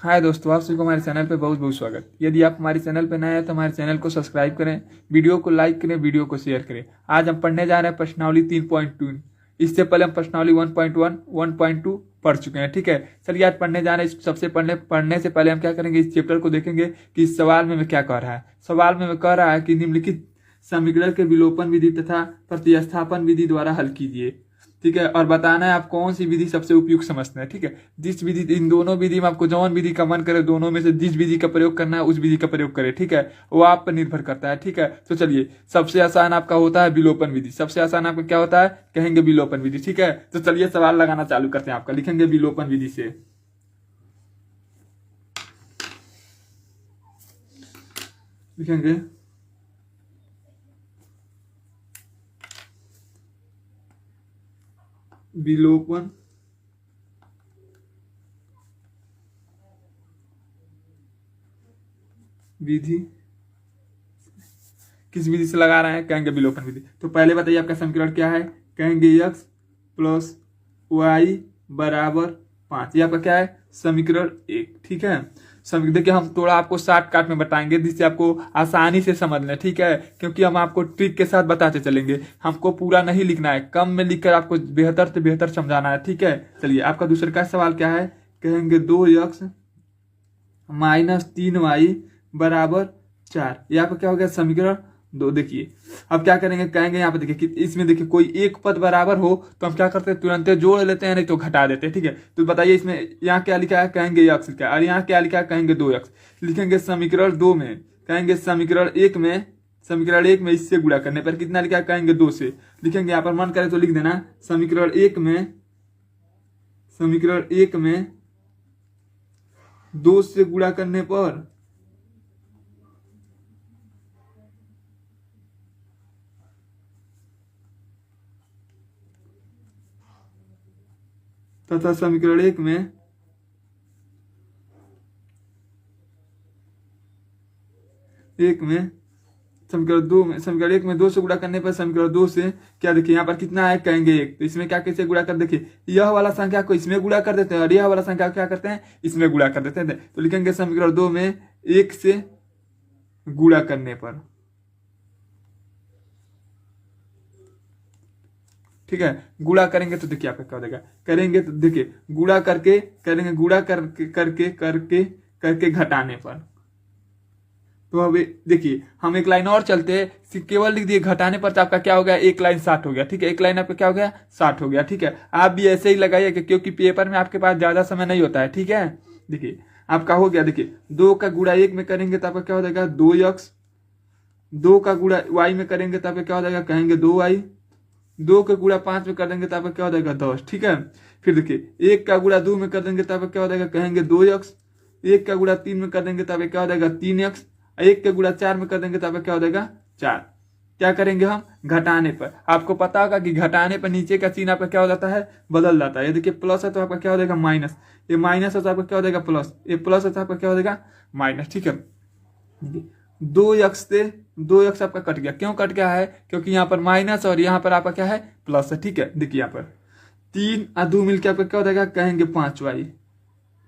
हाय दोस्तों, आप सभी को हमारे चैनल पे बहुत बहुत स्वागत। यदि आप हमारे चैनल पे नए हैं तो हमारे चैनल को सब्सक्राइब करें, वीडियो को लाइक करें, वीडियो को शेयर करें। आज हम पढ़ने जा रहे हैं प्रश्नावली 3.2। इससे पहले हम प्रश्नावली 1.1, 1.2 पढ़ चुके हैं। ठीक है, चलिए आज पढ़ने जा रहे हैं। सबसे पढ़ने से पहले हम क्या करेंगे, इस चैप्टर को देखेंगे कि इस सवाल में क्या कह रहा है। सवाल में कह रहा है कि निम्नलिखित समीकरण के विलोपन विधि तथा प्रतिस्थापन विधि द्वारा हल कीजिए। ठीक है, और बताना है आप कौन सी विधि सबसे उपयुक्त समझते हैं। ठीक है, जिस विधि, इन दोनों विधि में आपको जौन विधि का मन करे, दोनों में से जिस विधि का प्रयोग करना है उस विधि का प्रयोग करें। ठीक है, वो आप पर निर्भर करता है। ठीक है, तो चलिए, सबसे आसान आपका होता है विलोपन विधि। सबसे आसान आपका क्या होता है, कहेंगे विलोपन विधि। ठीक है, तो चलिए सवाल लगाना चालू करते हैं। आपका लिखेंगे विलोपन विधि से, लिखेंगे विलोपन विधि। किस विधि से लगा रहे हैं, कहेंगे विलोपन विधि। तो पहले बताइए आपका समीकरण क्या है, कहेंगे x प्लस वाई बराबर 5। ये आपका क्या है, समीकरण 1। ठीक है, समीकरण देखिए, हम थोड़ा आपको शॉर्टकट में बताएंगे जिससे आपको आसानी से समझ लें। ठीक है, क्योंकि हम आपको ट्रिक के साथ बताते चलेंगे, हमको पूरा नहीं लिखना है, कम में लिखकर आपको बेहतर से बेहतर समझाना है। ठीक है, चलिए आपका दूसरे का सवाल क्या है, कहेंगे 2x माइनस 3y बराबर 4। ये आपका क्या हो गया, समीकरण 2। देखिए अब क्या करेंगे, कहेंगे यहाँ पे देखिए कि इसमें देखिए कोई एक पद बराबर हो तो हम क्या करते हैं, तुरंत जोड़ लेते हैं, नहीं तो घटा देते हैं। ठीक है, तो बताइए इसमें यहाँ क्या लिखा है, कहेंगे x क्या, और यहाँ क्या लिखा है, कहेंगे 2x। लिखेंगे समीकरण 2 में, कहेंगे समीकरण 1 में, समीकरण 1 में इससे गुणा करने पर कितना लिखा है, कहेंगे 2 से। लिखेंगे यहाँ पर मन करे तो लिख देना समीकरण 1 में, समीकरण 1 में 2 से गुणा करने पर तथा समीकरण 1 में समीकरण 2 में, समीकरण 1 में 2 से गुणा करने पर समीकरण 2 से क्या, देखिए यहाँ पर कितना है, कहेंगे 1। तो इसमें क्या कैसे गुणा कर, देखिए यह वाला संख्या को इसमें गुणा कर देते हैं और यह वाला संख्या क्या करते हैं, इसमें गुणा कर देते हैं। तो लिखेंगे समीकरण 2 में 1 से गुणा करने पर। ठीक है, गुणा करेंगे तो देखिए आपका क्या हो जाएगा, करेंगे तो देखिए गुणा करके करेंगे, गुणा करके करके करके करके घटाने पर। तो अब देखिए हम एक लाइन और चलते हैं, केवल लिख दिए घटाने पर, तो आपका क्या हो गया, एक लाइन 60 हो गया। ठीक है, एक लाइन आपका क्या हो गया, 60 हो गया। ठीक है, आप भी ऐसे ही लगाइए क्योंकि पेपर में आपके पास ज्यादा समय नहीं होता है। ठीक है, देखिए आपका हो गया, देखिए 2 का गुणा 1 में करेंगे तो आपका क्या हो जाएगा, 2x। 2 का गुणा y में करेंगे तो आपका क्या हो जाएगा, कहेंगे 2y। 2 का गुणा 5 में कर देंगे तो आपका क्या हो जाएगा, 10। ठीक है, फिर देखिए 1 का गुणा 2 में कर देंगे तो आपका क्या हो जाएगा, कहेंगे 2x। 1 का गुणा 3 में कर देंगे तो आपका क्या हो जाएगा, 3x। 1 का गुणा 4 में कर देंगे तो आपका क्या हो जाएगा, 4। क्या करेंगे हम, घटाने पर। आपको पता होगा कि घटाने पर नीचे का चिन्ह आपका क्या हो जाता है, बदल जाता है। ये देखिए प्लस है तो आपका क्या हो जाएगा, माइनस। ये माइनस है तो आपका क्या हो जाएगा, प्लस। ये प्लस है तो आपका क्या हो जाएगा, माइनस। ठीक है, 2x से 2x आपका कट गया। क्यों कट गया है, क्योंकि यहाँ पर माइनस और यहाँ पर आपका क्या है, प्लस है। ठीक है, देखिए यहाँ पर 3 और 2 मिलकर आपका क्या हो जाएगा, कहेंगे 5y।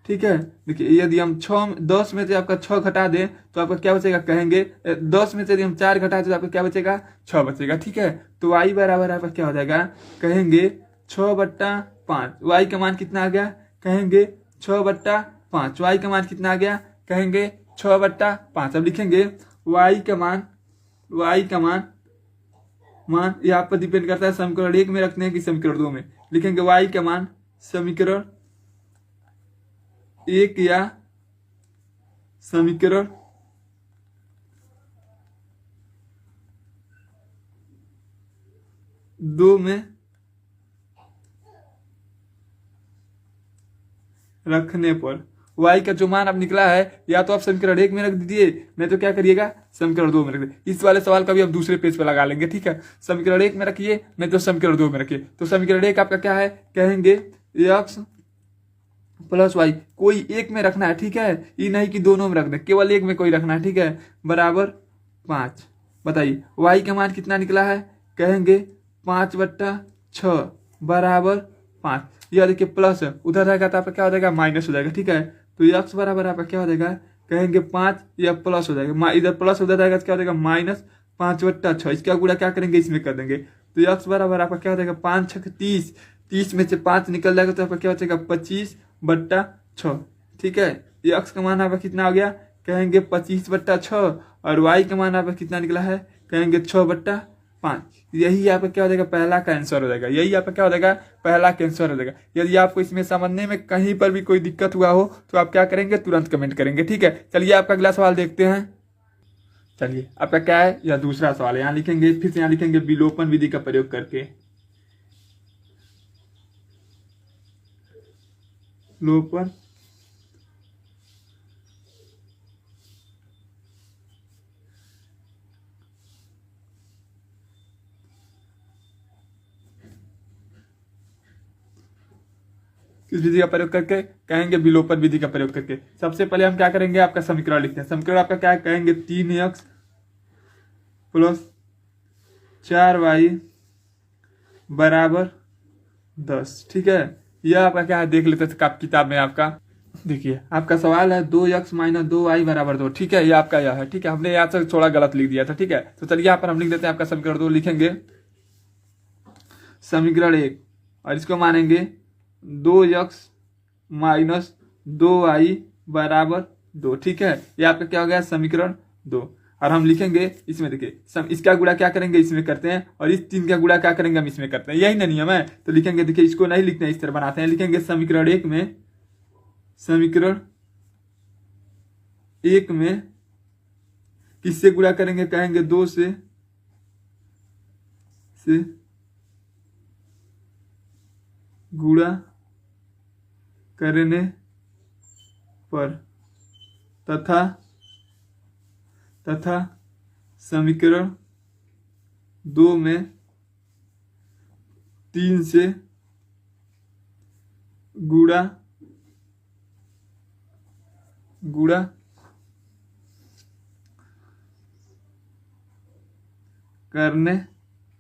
ठीक है, देखिए यदि हम 10 में से आपका 6 घटा दें तो आपका क्या बचेगा, कहेंगे 10 में से यदि हम 4 घटा दें तो आपका क्या बचेगा, 6 बचेगा। ठीक है, तो y बराबर आपका क्या हो जाएगा, कहेंगे 6/5। y का मान कितना आ गया, कहेंगे 6/5। y का मान कितना आ गया, कहेंगे 6/5। अब लिखेंगे y का मान यहाँ पर डिपेंड करता है समीकरण 1 में रखते हैं कि समीकरण 2 में। लिखेंगे y का मान समीकरण 1 या समीकरण 2 में रखने पर y का जो मान अब निकला है, या तो आप समीकरण 1 में रख दीजिए, नहीं तो क्या करिएगा, समीकरण 2 में रख दीजिए। इस वाले सवाल का भी आप दूसरे पेज पे लगा लेंगे। ठीक है, समीकरण 1 में रखिए, नहीं तो समीकरण 2 में रखिए। तो समीकरण 1 आपका क्या है, कहेंगे x प्लस वाई, कोई एक में रखना है। ठीक है, ये नहीं कि दोनों में रख दे, केवल एक में कोई रखना है। ठीक है, बराबर 5। बताइए वाई का मान कितना निकला है, कहेंगे 5/6 बराबर 5। यह देखिए प्लस है, उधर रहेगा तो आपका क्या हो जाएगा, माइनस हो जाएगा। ठीक है, तो एक्स बराबर आपका क्या हो जाएगा, कहेंगे 5, या प्लस हो जाएगा, इधर प्लस हो जाएगा तो क्या हो जाएगा -5/6। इसका गुणा क्या करेंगे, इसमें कर देंगे। तो एक्स बराबर आपका क्या हो जाएगा 5 6 30, 30 में से 5 निकल जाएगा तो आपका क्या हो जाएगा 25/6। ठीक है, ये एक्स का मान आपका कितना हो गया, कहेंगे 25/6, और वाई का मान आपका कितना निकला है, कहेंगे 6/5। यही आपका क्या हो जाएगा, पहला का आंसर हो जाएगा। यही आपका क्या हो जाएगा, पहला का आंसर हो जाएगा। यदि आपको इसमें समझने में कहीं पर भी कोई दिक्कत हुआ हो तो आप क्या करेंगे, तुरंत कमेंट करेंगे। ठीक है, चलिए आपका अगला सवाल देखते हैं। चलिए आपका क्या है, यह दूसरा सवाल है। यहाँ लिखेंगे, फिर से यहाँ लिखेंगे विलोपन विधि का प्रयोग करके। विलोपन किस विधि का प्रयोग करके, कहेंगे विलोपन विधि का प्रयोग करके। सबसे पहले हम क्या करेंगे, आपका समीकरण लिखते हैं। समीकरण आपका क्या है, कहेंगे 3x + 4y = 10। ठीक है, यह आपका क्या है, देख लेते थे किताब में आपका। देखिए आपका सवाल है 2x - 2y = 2। ठीक है, ये आपका यह है। ठीक है, हमने यहाँ से थोड़ा गलत लिख दिया था। ठीक है, तो चलिए यहाँ पर हम लिख देते हैं आपका समीकरण 2 लिखेंगे, समीकरण 1, और इसको मानेंगे 2x - 2y = 2। ठीक है, ये आपका क्या हो गया, समीकरण 2। और हम लिखेंगे इसमें, देखिए इसका गुणा क्या करेंगे, इसमें करते हैं, और इस 3 का गुणा क्या करेंगे, हम इसमें करते हैं। यही ना नियम है। तो लिखेंगे, देखिए इसको नहीं लिखते हैं, इस तरह बनाते हैं। लिखेंगे समीकरण 1 में, समीकरण 1 में किससे गुणा करेंगे, कहेंगे 2 से गुणा करने पर तथा समीकरण 2 में 3 से गुणा करने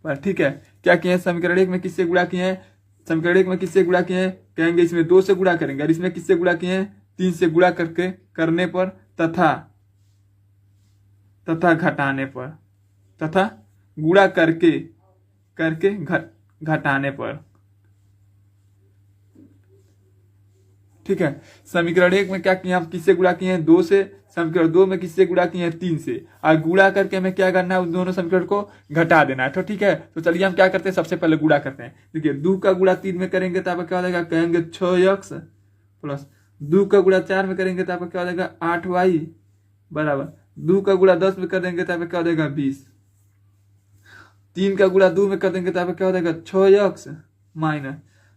पर। ठीक है, क्या किए हैं, समीकरण 1 में किससे गुणा किए हैं, समीकरण 1 में किससे गुणा किए हैं, कहेंगे इसमें 2 से गुणा करेंगे, और इसमें किससे गुणा किए हैं, 3 से गुणा करने पर तथा घटाने पर, तथा गुणा करके घटाने पर। ठीक है, समीकरण 1 में क्या किए, हम किससे गुणा किए हैं, 2 से। समीकरण 2 में किससे गुणा किए हैं, 3 से। और गुणा करके हमें क्या करना है, उन दोनों समीकरण को घटा देना है। तो ठीक है, तो चलिए हम क्या करते हैं, सबसे पहले गुणा करते हैं। देखिए 2 का गुणा 3 में करेंगे तो आपका क्या हो जाएगा, कहेंगे 6x, प्लस 2 का गुणा 4 में करेंगे तो आपका क्या हो जाएगा 8y बराबर 2 का गुणा 10 में कर देंगे तो आपका क्या हो जाएगा 20। 3 का गुणा 2 में कर देंगे तो आपका क्या हो जाएगा 6x माइनस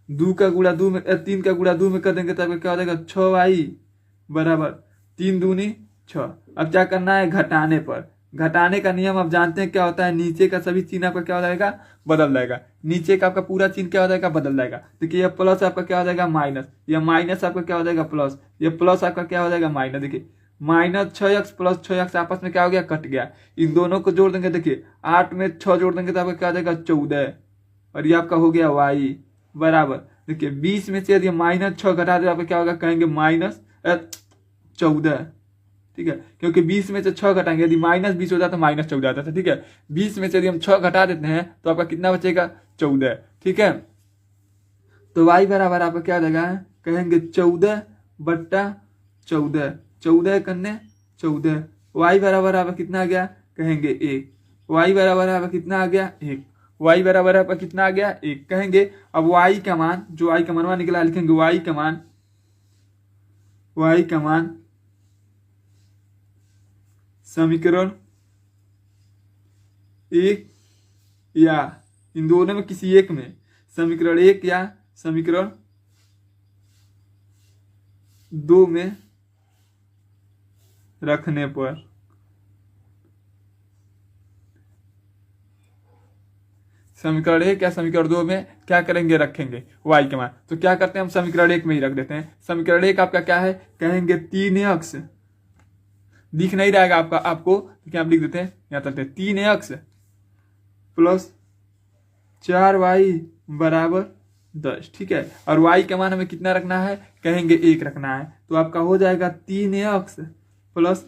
2 का गुणा 2 में 3 का गुणा 2 में कर देंगे तो आपका क्या हो जाएगा 6y बराबर 3 दूनी 6। अब क्या करना है, घटाने पर। घटाने का नियम आप जानते हैं क्या होता है, नीचे का सभी चिन्ह आपका क्या हो जाएगा, बदल जाएगा। नीचे का आपका पूरा चिन्ह क्या हो जाएगा, बदल जाएगा। देखिए यह प्लस आपका क्या हो जाएगा माइनस, यह माइनस आपका क्या हो जाएगा प्लस, यह प्लस आपका क्या हो जाएगा माइनस। देखिए -6x + 6x आपस में क्या हो गया, कट गया। इन दोनों को जोड़ देंगे, देखिए 8 में 6 जोड़ देंगे तो आपका क्या हो जाएगा 14, और ये आपका हो गया y बराबर। देखिए 20 में से यदि -6 घटा दे आपका क्या होगा, कहेंगे -14। ठीक है, क्योंकि 20 में से 6 घटाएंगे, यदि -20 हो जाता तो -14 आता था। ठीक है, 20 में से यदि हम 6 घटा देते हैं तो आपका कितना बचेगा 14। ठीक है, तो y बराबर आपका क्या देगा, कहेंगे 14/14, 14 करने 14। y बराबर आपका कितना आ गया, कहेंगे 1। y बराबर आपका कितना आ गया 1। y बराबर आपका कितना आ गया 1 कहेंगे। अब y का मान, जो y का मनवा निकला, लिखेंगे y का मान समीकरण 1 या इन दोनों में किसी एक में, समीकरण 1 या समीकरण 2 में रखने पर। समीकरण 1 या समीकरण 2 में क्या करेंगे, रखेंगे y के मान। तो क्या करते हैं, हम समीकरण 1 में ही रख देते हैं। समीकरण 1 आपका क्या है, कहेंगे 3x, दिख नहीं रहेगा आपको क्या, आप लिख देते हैं यहाँ तक 3x + 4y = 10, ठीक है। और y का मान हमें कितना रखना है, कहेंगे 1 रखना है। तो आपका हो जाएगा 3x प्लस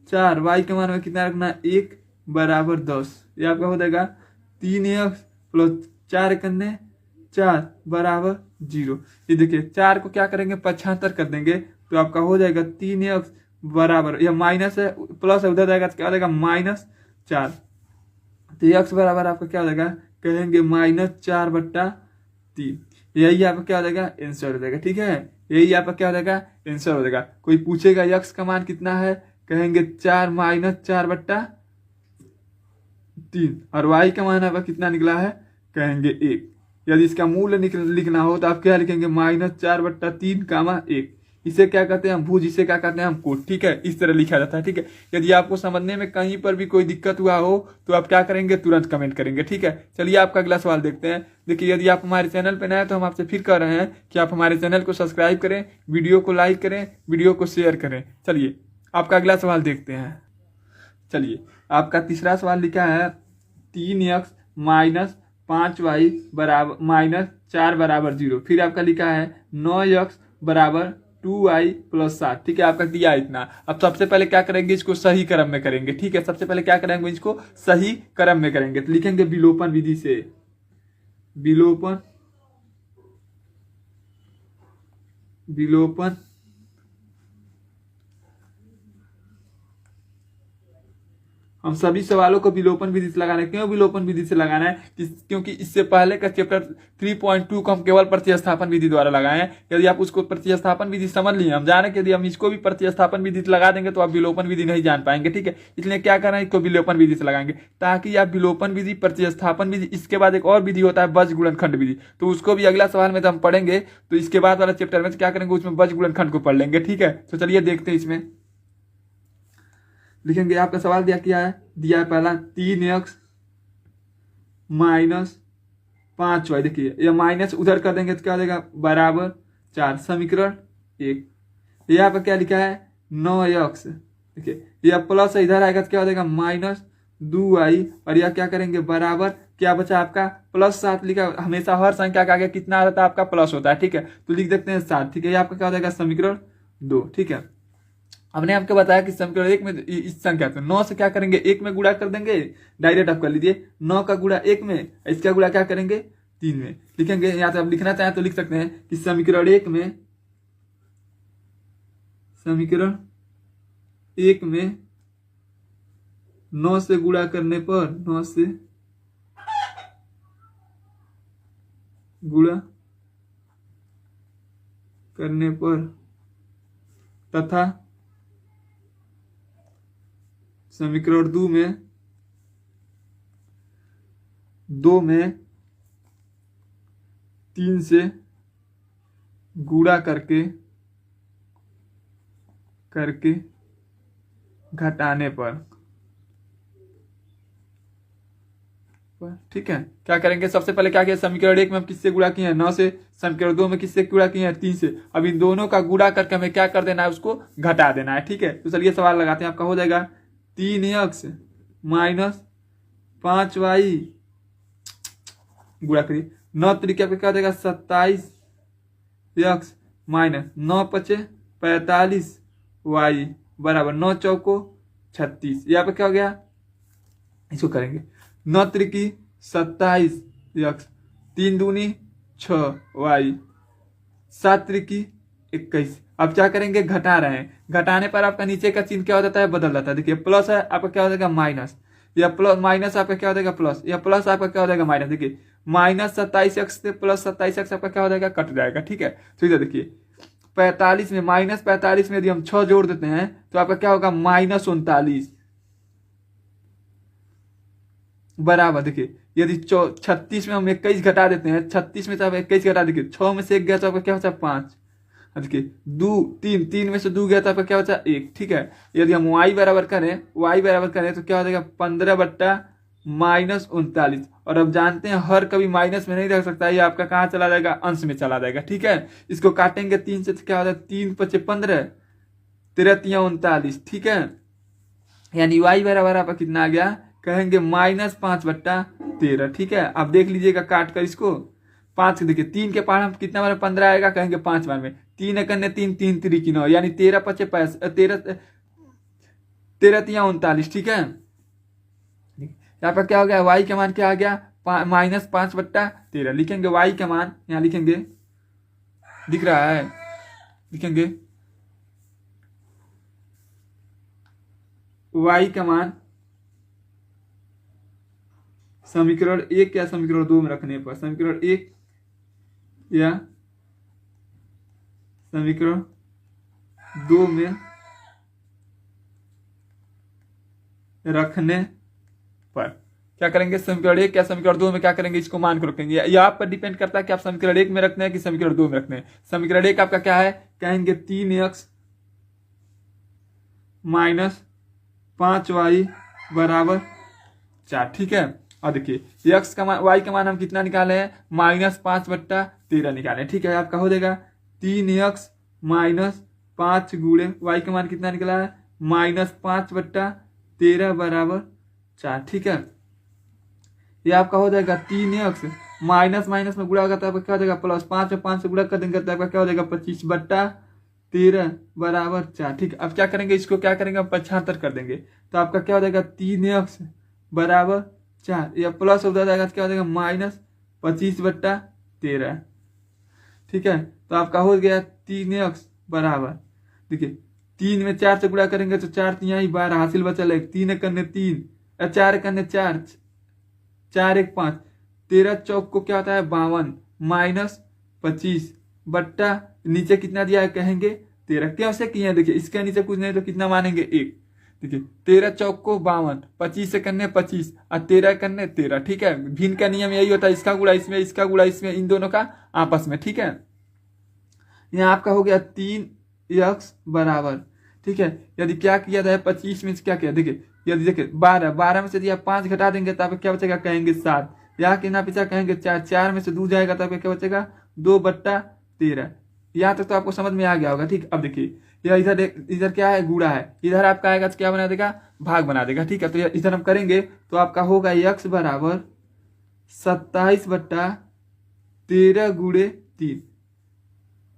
4, y का मान हमें कितना रखना है 1 बराबर 10। ये आपका हो जाएगा 3x प्लस 4 करने 4 बराबर 0। ये देखिए 4 को क्या करेंगे 75 कर देंगे, तो आपका हो जाएगा 3x बराबर, यह माइनस है प्लस है उधर जाएगा तो क्या हो जाएगा -4। तो x बराबर आपका क्या हो जाएगा, कहेंगे -4/3। यही आपका क्या हो जाएगा आंसर हो जाएगा, ठीक है। यही आपका क्या हो जाएगा आंसर हो जाएगा। कोई पूछेगा x का मान कितना है, कहेंगे 4 - 4/3 और y का मान आपका कितना निकला है, कहेंगे 1। यदि इसका मूल्य लिखना हो तो आप क्या लिखेंगे -4/3, 1। इसे क्या कहते हैं हम भुज, इसे क्या कहते हैं हम कोट, ठीक है। इस तरह लिखा जाता है, ठीक है। यदि आपको समझने में कहीं पर भी कोई दिक्कत हुआ हो तो आप क्या करेंगे, तुरंत कमेंट करेंगे, ठीक है। चलिए आपका अगला सवाल देखते हैं। देखिए यदि आप हमारे चैनल पर नए हैं तो हम आपसे फिर कह रहे हैं कि आप हमारे चैनल को सब्सक्राइब करें, वीडियो को लाइक करें, वीडियो को शेयर करें। चलिए आपका अगला सवाल देखते हैं। चलिए आपका तीसरा सवाल लिखा है 3x - 5y बराबर -4 बराबर 0। फिर आपका लिखा है 9x बराबर 2y प्लस 7, ठीक है। आपका दिया इतना। अब सबसे पहले क्या करेंगे, इसको सही क्रम में करेंगे, ठीक है। सबसे पहले क्या करेंगे, इसको सही क्रम में करेंगे। तो लिखेंगे विलोपन विधि से, विलोपन हम सभी सवालों को विलोपन विधि से लगाना है। क्यों विलोपन विधि से लगाना है, क्योंकि इससे पहले का चैप्टर 3.2 को हम केवल प्रतिस्थापन विधि द्वारा लगाए हैं। यदि आप उसको प्रतिस्थापन विधि समझ लिए, हम जाने कि यदि हम इसको भी प्रतिस्थापन विधि से लगा देंगे तो आप विलोपन विधि नहीं जान पाएंगे, ठीक है। इसलिए क्या करना है, इसको विलोपन विधि से लगाएंगे ताकि आप विलोपन विधि, प्रतिस्थापन विधि, इसके बाद एक और विधि होता है बज गुणनखंड विधि, तो उसको भी अगला सवाल में तो हम पढ़ेंगे। तो इसके बाद वाला चैप्टर में क्या करेंगे, उसमें बज गुणनखंड को पढ़ लेंगे, ठीक है। तो चलिए देखते हैं। इसमें लिखेंगे आपका सवाल दिया है पहला 3x - 5y। देखिए ये माइनस उधर कर देंगे तो क्या हो जाएगा बराबर 4, समीकरण 1। यहाँ पर क्या लिखा है 9x, देखिए यह प्लस इधर आएगा तो क्या हो जाएगा -2y और यह क्या करेंगे बराबर, क्या बचा आपका +7 लिखा। हमेशा हर संख्या का आगे कितना रहता है आपका प्लस होता है, ठीक है। तो लिख देते हैं 7, ठीक है। आपका क्या हो जाएगा समीकरण 2, ठीक है। हमने आपको बताया कि समीकरण 1 में इस संख्या को 9 से क्या करेंगे 1 में गुणा कर देंगे, डायरेक्ट आप कर लीजिए। 9 का गुणा 1 में, इसका गुणा क्या करेंगे 3 में। लिखेंगे यहाँ से आप लिखना चाहें तो लिख सकते हैं कि समीकरण 1 में 9 से गुणा करने पर, 9 से गुणा करने पर तथा समीकरण 2 में 3 से गुणा करके घटाने पर, ठीक है। क्या करेंगे, सबसे पहले क्या किया, समीकरण 1 में हम किससे गुणा किए हैं 9 से, समीकरण 2 में किससे गुणा किए हैं 3 से। अब इन दोनों का गुणा करके हमें क्या कर देना है, उसको घटा देना है, ठीक है। तो चलिए सवाल लगाते हैं। आपका हो जाएगा 3x - 5y गुणा करिए 9 तरीके पे क्या हो जाएगा 27x - 9 × 5 = 45y बराबर 9 × 4 = 36। यहाँ पे क्या हो गया, इसको करेंगे 9 त्रिकी 27x, 3 दूनी 6y, 7 त्रिकी 21। अब क्या करेंगे, घटा रहे हैं। घटाने पर आपका नीचे का चिन्ह क्या हो जाता है, बदल जाता है। देखिए प्लस है आपका क्या हो जाएगा माइनस, या प्लस माइनस आपका क्या हो जाएगा प्लस, या प्लस आपका क्या हो जाएगा माइनस। देखिए -27x से +27x आपका क्या हो जाएगा, कट जाएगा, ठीक है। तो इधर देखिए 45 में -45 में यदि हम 6 जोड़ देते हैं तो आपका क्या होगा -39 बराबर। देखिए यदि 36 में हम 21 घटा देते हैं, 36 में से आप 21 घटा, देखिए 6 में से 1 गया तो आपका क्या होता है 5। देखिए 3 में से 2 गया तो आपका क्या होता है 1, ठीक है। यदि हम y बराबर करें तो क्या हो जाएगा 15/-39। और अब जानते हैं हर कभी माइनस में नहीं रख सकता, ये आपका कहाँ चला जाएगा, अंश में चला जाएगा, ठीक है। इसको काटेंगे 3 से तो क्या हो जाएगा 3 × 5 = 15, 13 × 3 = 39, ठीक है। यानी y बराबर आपका कितना आ गया, कहेंगे -5/13, ठीक है। आप देख लीजिएगा काट कर इसको, 5 देखिए 3 के पार हम कितना बार 15 आएगा, कहेंगे 5 बार में। 3 एकन्ने 3, 3 तिरिकी 9, यानी 13 पचे 13 13 तिया 39। ठीक है, यहाँ पर क्या हो गया, y का मान क्या आ गया, -5/13 लिखेंगे। y का मान यहाँ लिखेंगे, दिख रहा है, लिखेंगे y का मान समीकरण 1 या समीकरण 2 में रखने पर, समीकरण 1 या समीकरण 2 में रखने पर क्या करेंगे, समीकरण 1 या समीकरण 2 में क्या करेंगे, इसको मान को रखेंगे। यह आप पर डिपेंड करता है कि आप समीकरण 1 में रखने हैं कि समीकरण 2 में रखने हैं। समीकरण 1 आपका क्या है, कहेंगे 3x - 5y = 4। ठीक है, और देखिए x का मान, y का मान हम कितना निकाले हैं, -5/13 निकाले। ठीक है, आपका हो जाएगा 3x - 5 गुणे y का मान कितना निकला है, -5/13 = 4। ठीक है, ये आपका हो जाएगा 3x माइनस माइनस में गुणा होगा तो आपका क्या हो जाएगा, +5 में 5 से गुणा कर देंगे तो आपका क्या हो जाएगा, 25/13 = 4। ठीक है, अब क्या करेंगे, इसको क्या करेंगे, हम 75 कर देंगे तो आपका क्या हो जाएगा, 3x = 4, या प्लस हो जाएगा तो क्या हो जाएगा, -25/13। ठीक है, तो आपका हो गया 3x = देखिए 3 में 4 से गुणा करेंगे तो 4 तिया 12, हासिल बचल 1, 3 एकन्ने 3, 4 एकन्ने 4, 4 1 5, 13 चौक को क्या होता है 52 -25 बट्टा नीचे कितना दिया है, कहेंगे 13। कैसे किए हैं, देखिए इसके नीचे कुछ नहीं तो कितना मानेंगे 1। देखिए 13 चौक को 52, 25 एकन्ने 25 और 13 एकन्ने 13। ठीक है, भिन्न का नियम यही होता है, इसका गुणा इसमें, इसका गुणा इसमें, इन दोनों का आपस में। ठीक है, यहाँ आपका हो गया 3x = ठीक है, यदि क्या किया जाए 25 में से क्या किया, देखिए यदि देखिए 12 में से यदि आप 5 घटा देंगे तो आपको क्या बचेगा, कहेंगे 7। यहाँ कितना पीछा, कहेंगे 4, 4 में से 2 जाएगा तो आपको क्या बचेगा, 2/13। यहाँ तक तो आपको समझ में आ गया होगा। ठीक, अब देखिए यह इधर क्या है, गुणा है, इधर आपका आएगा तो क्या बना देगा, भाग बना देगा। ठीक है, तो इधर हम करेंगे तो आपका होगा x = 27/13 गुणे 3,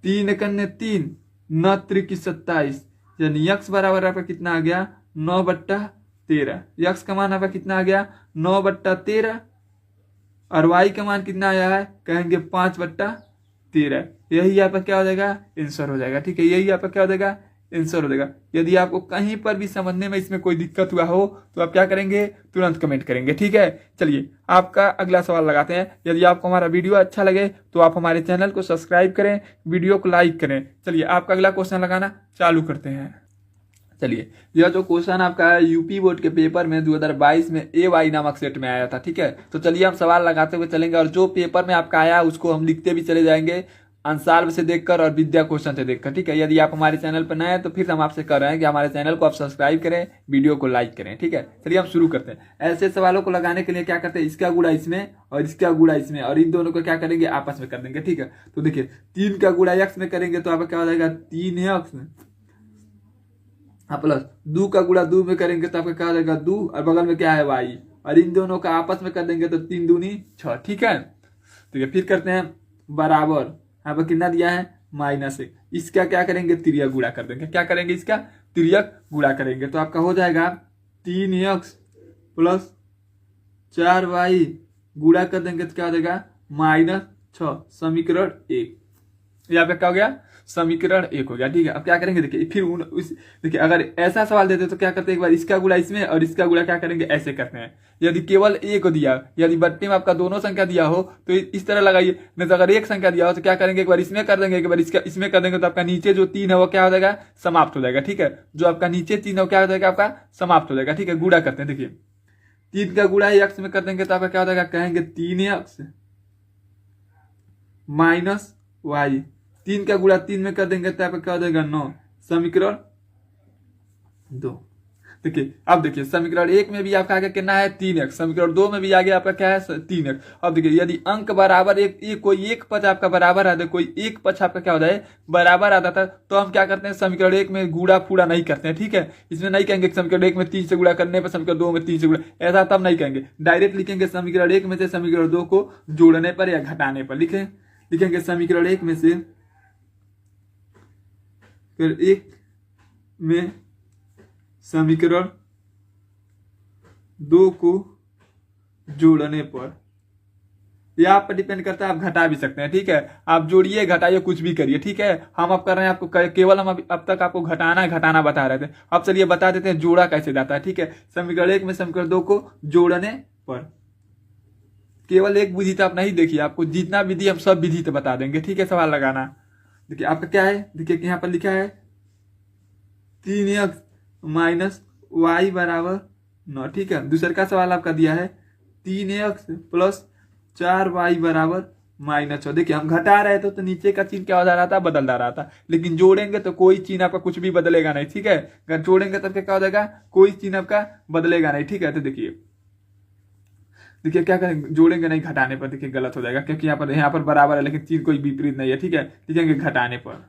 3 एकन्ने 3, 9 त्रिकी 27, यानी x बराबर आपका कितना आ गया, 9/13। x का मान आपका कितना आ गया, 9/13, और y का मान कितना आया है, कहेंगे 5/13। यही आपका क्या हो जाएगा, आंसर हो जाएगा। ठीक है, यही आपका क्या हो जाएगा, आंसर हो जाएगा। यदि आपको कहीं पर भी समझने में इसमें कोई दिक्कत हुआ हो तो आप क्या करेंगे, तुरंत कमेंट करेंगे। ठीक है, चलिए आपका अगला सवाल लगाते हैं। यदि आपको हमारा वीडियो अच्छा लगे तो आप हमारे चैनल को सब्सक्राइब करें, वीडियो को लाइक करें। चलिए आपका अगला क्वेश्चन लगाना चालू करते हैं। चलिए, यह जो क्वेश्चन आपका है यूपी बोर्ड के पेपर में 2022 में AY नामक सेट में आया था। ठीक है, तो चलिए हम सवाल लगाते हुए चलेंगे, और जो पेपर में आपका आया उसको हम लिखते भी चले जाएंगे, आंसर से देखकर और विद्या क्वेश्चन से देखकर। ठीक है, यदि आप हमारे चैनल पर नए हैं तो फिर हम आपसे कर रहे हैं कि हमारे चैनल को आप सब्सक्राइब करें, वीडियो को लाइक करें। ठीक है, चलिए हम शुरू करते हैं। ऐसे सवालों को लगाने के लिए क्या करते हैं, इसका गुणा इसमें और इसका गुणा इसमें, और इन दोनों को क्या करेंगे, आपस में कर देंगे। ठीक है, तो देखिए 3 का गुणा x में करेंगे तो आपका क्या हो जाएगा, 3x प्लस 2 का गुणा 2 में करेंगे तो आपका क्या हो जाएगा, 2, और बगल में क्या है y, और इन दोनों का आपस में कर देंगे तो 3 दूनी 6। ठीक है, तो फिर करते हैं बराबर, यहाँ पर कितना दिया है, -1। इसका क्या करेंगे, तिर्यक गुणा कर देंगे। क्या करेंगे, इसका तिर्यक गुणा करेंगे तो आपका हो जाएगा 3x + 4y गुणा कर देंगे तो क्या हो जाएगा, -6। समीकरण 1, यहाँ पे क्या हो गया, समीकरण 1 हो गया। ठीक है, अब क्या करेंगे, देखिए फिर देखिए अगर ऐसा सवाल देते तो क्या करते हैं, एक बार इसका गुणा इसमें और इसका गुणा क्या करेंगे, ऐसे करते हैं। यदि केवल एक को दिया, यदि बट्टे में आपका दोनों संख्या दिया हो तो इस तरह लगाइए, नहीं तो अगर एक संख्या दिया हो तो क्या करेंगे, एक बार इसमें कर देंगे, एक बार इसमें कर देंगे तो आपका नीचे जो 3 है वो क्या हो जाएगा, समाप्त हो जाएगा। ठीक है, जो आपका नीचे 3 है वो क्या हो जाएगा, आपका समाप्त हो जाएगा। ठीक है, गुणा करते हैं। देखिए 3 का गुणा x में कर देंगे तो आपका क्या हो जाएगा, कहेंगे 3x - y। 3 का गुणा 3 में कर देंगे तो आपका क्या हो जाएगा, 9। समीकरण 2। देखिए अब देखिए समीकरण 1 में भी आपका आगे कितना है 3x, समीकरण 2 में भी आगे आपका क्या है 3x। अब देखिए यदि अंक बराबर एक कोई एक पक्ष आपका बराबर आता है, कोई एक पक्ष आपका क्या होता है बराबर आता था, तो हम क्या करते हैं समीकरण 1 में गुणा फूड़ा नहीं करते हैं, ठीक है। इसमें नहीं कहेंगे समीकरण 1 में 3 से गुणा करने पर समीकरण 2 में 3 से गुणा, ऐसा तब नहीं कहेंगे। डायरेक्ट लिखेंगे समीकरण 1 में से समीकरण 2 को जोड़ने पर या घटाने पर लिखेंगे समीकरण 1 में से 1 में समीकरण 2 को जोड़ने पर, यह आप पर डिपेंड करता है, आप घटा भी सकते हैं, ठीक है। आप जोड़िए घटाइए कुछ भी करिए, ठीक है। हम अब कर रहे हैं आपको केवल हम अब तक आपको घटाना बता रहे थे। अब चलिए बता देते हैं जोड़ा कैसे जाता है, ठीक है। समीकरण 1 में समीकरण 2 को जोड़ने पर केवल एक विधि तो आप नहीं देखिए, आपको जितना विधि हम सब विधि तो बता देंगे, ठीक है। सवाल लगाना देखिए आपका क्या है, देखिए यहाँ पर लिखा है 3x माइनस वाई बराबर 9, ठीक है। दूसरे का सवाल आपका दिया है 3x प्लस 4y बराबर -6। देखिए हम घटा रहे थे तो नीचे का चिन्ह क्या हो जा रहा था बदल जा रहा था, लेकिन जोड़ेंगे तो कोई चिन्ह आपका कुछ भी बदलेगा नहीं, ठीक है। अगर जोड़ेंगे तब क्या हो जाएगा, कोई चिन्ह आपका बदलेगा नहीं, ठीक है। तो देखिए क्या करेंगे, जोड़ेंगे नहीं घटाने पर, देखिए गलत हो जाएगा क्योंकि यहाँ पर बराबर है लेकिन चिन्ह कोई विपरीत नहीं है, ठीक है। लिखेंगे घटाने पर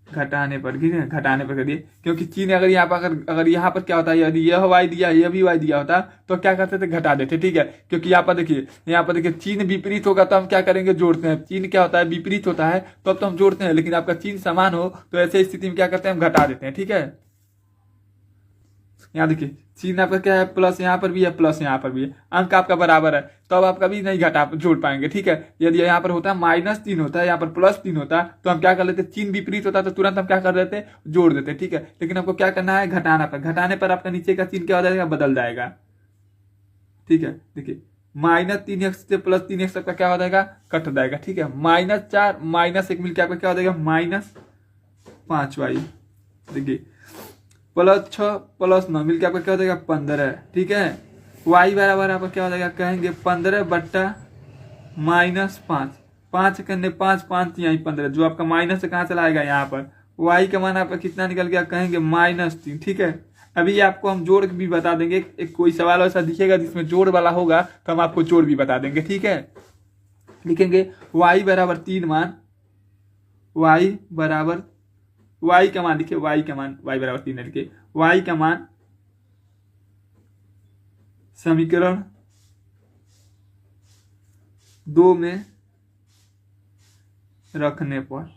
करिए, क्योंकि चिन्ह अगर यहाँ पर अगर यहाँ पर क्या होता है, यदि यह y दिया यह भी y दिया होता तो क्या करते थे घटा देते, ठीक है। क्योंकि यहाँ पर देखिए चिन्ह विपरीत होगा तो हम क्या करेंगे जोड़ते हैं, चिन्ह क्या होता है विपरीत होता है तो अब तो हम जोड़ते हैं, लेकिन आपका चिन्ह समान हो तो ऐसे स्थिति में क्या करते हैं हम घटा देते हैं, ठीक है। यहाँ देखिए चिन्ह आपका क्या है प्लस, यहाँ पर भी है प्लस, यहाँ पर भी है, अंक आपका बराबर है तो अब आप कभी नहीं घटा जोड़ पाएंगे, ठीक है। यदि यहाँ पर होता है -3 होता है, यहाँ पर +3 होता है तो हम क्या कर लेते, चिन्ह विपरीत होता है तो तुरंत हम क्या कर देते जोड़ देते, ठीक है। लेकिन आपको क्या करना है घटाने पर आपका नीचे का चिन्ह क्या हो जाएगा बदल जाएगा, ठीक है। देखिए -3x से +3x आपका क्या हो जाएगा कट जाएगा, ठीक है। -4 -1 मिलकर आपका क्या हो जाएगा -5y, देखिए +6 +9 मिलकर आपका क्या हो जाएगा 15, ठीक है। y बराबर आपका क्या हो जाएगा कहेंगे 15 बट्टा -5, 5 करने 5 यहीं 15, जो आपका माइनस से कहाँ चला आएगा यहाँ पर, y का मान आपका कितना निकल गया कहेंगे -3, ठीक है। अभी आपको हम जोड़ भी बता देंगे, एक कोई सवाल ऐसा दिखेगा जिसमें जोड़ वाला होगा तो हम आपको जोड़ भी बता देंगे, ठीक है। लिखेंगे y बराबर 3 मान, y का मान लिखिए, y बराबर 3 लिखिए, y का मान समीकरण 2 में रखने पर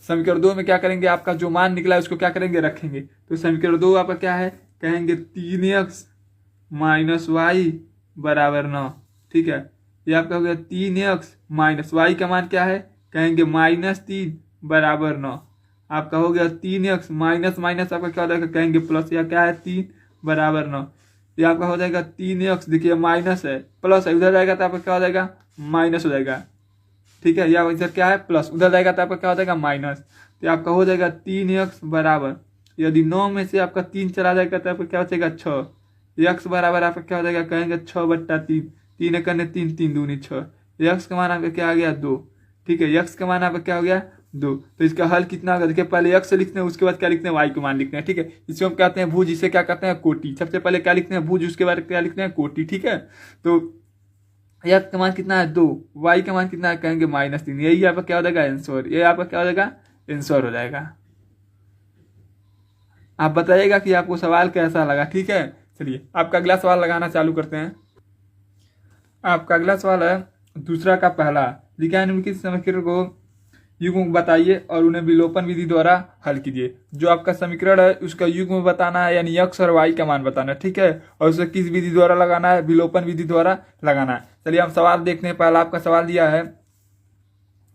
समीकरण 2 में क्या करेंगे, आपका जो मान निकला है उसको क्या करेंगे रखेंगे। तो समीकरण 2 आपका क्या है कहेंगे 3x माइनस वाई बराबर 9, ठीक है। ये आपका हो गया 3x माइनस वाई का मान क्या है कहेंगे -3 बराबर 9, आपका हो गया 3x माइनस आपका क्या हो जाएगा कहेंगे प्लस, या क्या है 3 बराबर 9, ये आपका हो जाएगा 3x, देखिए माइनस है प्लस है, उधर जाएगा तो आपका क्या हो जाएगा माइनस हो जाएगा, ठीक है। या इधर क्या है प्लस, उधर जाएगा तो आपका क्या हो जाएगा माइनस, तो आपका हो जाएगा 3x बराबर, यदि 9 में से आपका 3 चला जाएगा तो आपका क्या हो जाएगा 6, x बराबर आपका क्या हो जाएगा कहेंगे 6/3, 3 करने 3 3 दूनी 6, x का मान आपका क्या आ गया 2, ठीक है। x का मान आपका क्या हो गया 2, तो इसका हल कितना होगा, देखिए पहले x लिखते हैं उसके बाद क्या लिखते हैं y को मान लिखते हैं, ठीक है। इसको हम कहते हैं भुज, इसे क्या कहते हैं कोटि, सबसे पहले क्या लिखते हैं भुज उसके बाद क्या लिखते हैं कोटि, ठीक है। तो x का मान कितना है 2, y का मान कितना है कहेंगे -3, यही आपका क्या हो जाएगा आंसर, ये आपका क्या हो जाएगा आंसर हो जाएगा। आप बताइएगा कि आपको सवाल कैसा लगा, ठीक है। चलिए आपका अगला सवाल लगाना चालू करते हैं। आपका अगला सवाल है दूसरा का पहला, लिखा है निम्नलिखित समीकरण को युग्म बताइए और उन्हें विलोपन विधि द्वारा हल कीजिए। जो आपका समीकरण है उसका युग्म बताना है, यानी x और y का मान बताना है, ठीक है। और उसे किस विधि द्वारा लगाना है, विलोपन विधि द्वारा लगाना है। चलिए हम सवाल देखते हैं। पहला आपका सवाल दिया है,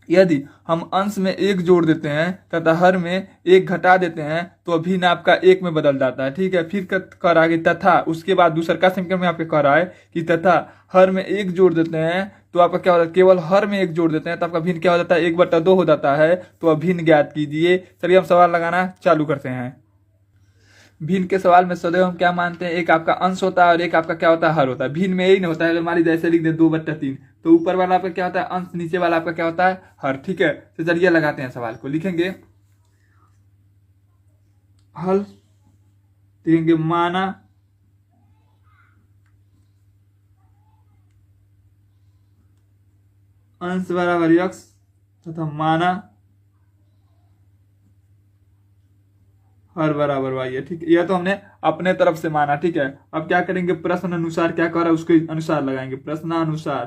यदि हम अंश में 1 जोड़ देते हैं तथा हर में 1 घटा देते हैं तो अभिन्न आपका 1 में बदल जाता है, ठीक है। फिर कह रहा है तथा, उसके बाद दूसरा का समीकरण में आपके कह रहा है कि तथा हर में 1 जोड़ देते हैं तो आपका क्या होता है, केवल हर में 1 जोड़ देते हैं तो आपका भिन्न क्या हो जाता है 1/2 हो जाता है, तो अभिन्न ज्ञात कीजिए। चलिए हम सवाल लगाना चालू करते हैं। भिन्न के सवाल में सदैव हम क्या मानते हैं, एक आपका अंश होता है और एक आपका क्या होता है हर होता है। भिन्न में यही नहीं होता है, अगर मान लीजिए ऐसे लिख दे 2/3 तो ऊपर वाला आपका क्या होता है अंश, नीचे वाला आपका क्या होता है हर, ठीक है। तो चलिए लगाते हैं सवाल को। लिखेंगे हल देखेंगे माना अंश बराबर यक्स तथा माना हर बराबर वाई है। ठीक है, यह तो हमने अपने तरफ से माना। ठीक है, अब क्या करेंगे, प्रश्न अनुसार क्या कह रहा है उसके अनुसार लगाएंगे, प्रश्नानुसार।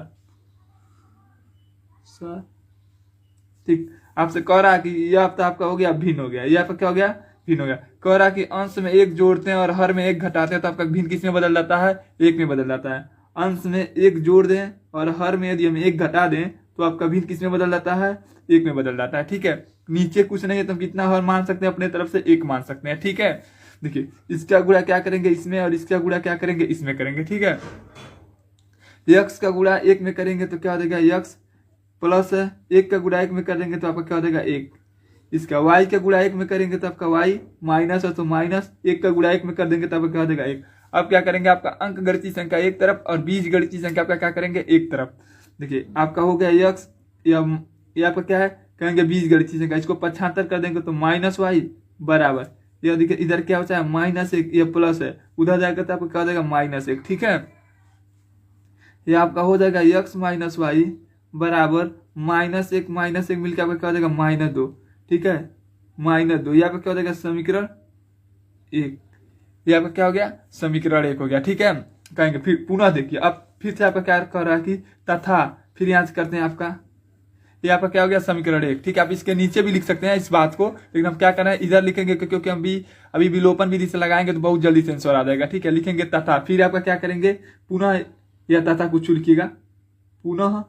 ठीक, आपसे कह रहा कि यह आपका आपका हो गया भिन्न हो गया, यह आपका क्या हो गया, भिन्न हो गया। कह रहा कि अंश में एक जोड़ते हैं और हर में एक घटाते हैं तो आपका भिन्न किस में बदल जाता है, एक में बदल जाता है। अंश में एक जोड़ दें और हर में यदि हम एक घटा दें तो आपका भिन्न किस में बदल जाता है, एक में बदल जाता है। ठीक है, नीचे कुछ नहीं है तो हम कितना हर मान सकते हैं, अपने तरफ से एक मान सकते हैं। ठीक है, देखिए इसका गुणा क्या करेंगे इसमें और इसका गुणा क्या करेंगे इसमें करेंगे। ठीक है, यक्स का गुणा एक में करेंगे तो क्या हो जाएगा, यक्स प्लस एक का गुणा एक में कर देंगे तो आपका क्या हो जाएगा, एक। इसका वाई का गुणा एक में करेंगे तो आपका वाई माइनस है तो माइनस, एक का गुणा एक में कर देंगे तो आपका क्या हो जाएगा, एक। अब क्या करेंगे, आपका अंक गणितीय संख्या एक तरफ और बीज गणितीय संख्या आपका क्या करेंगे, एक तरफ। देखिए आपका हो गया यक्स, या आपका क्या है, कहेंगे बीज गणितीय संख्या, इसको 75 कर देंगे तो माइनस वाई बराबर, यह देखिए इधर क्या होता है माइनस एक, ये प्लस है, उधर जाएगा तो आपका क्या हो जाएगा माइनस एक। ठीक है, ये आपका हो जाएगा यक्स माइनस वाई बराबर माइनस एक मिलकर आपका क्या हो जाएगा माइनस दो। ठीक है, माइनस दो, यहाँ पे क्या हो जाएगा समीकरण एक, यहाँ पे क्या हो गया समीकरण एक हो गया। ठीक है, कहेंगे फिर पुनः देखिए, अब फिर से आपका क्या कर रहा है कि तथा, फिर यहाँ से करते हैं आपका यहाँ पर क्या हो गया समीकरण एक। ठीक है, आप इसके नीचे भी लिख सकते हैं इस बात को, लेकिन हम क्या करना है इधर लिखेंगे क्योंकि हम भी अभी विलोपन विधि से लगाएंगे तो बहुत जल्दी से आंसर आ जाएगा। ठीक है, लिखेंगे तथा, फिर आपका क्या करेंगे पुनः, या तथा कुछ लिखिएगा, पुनः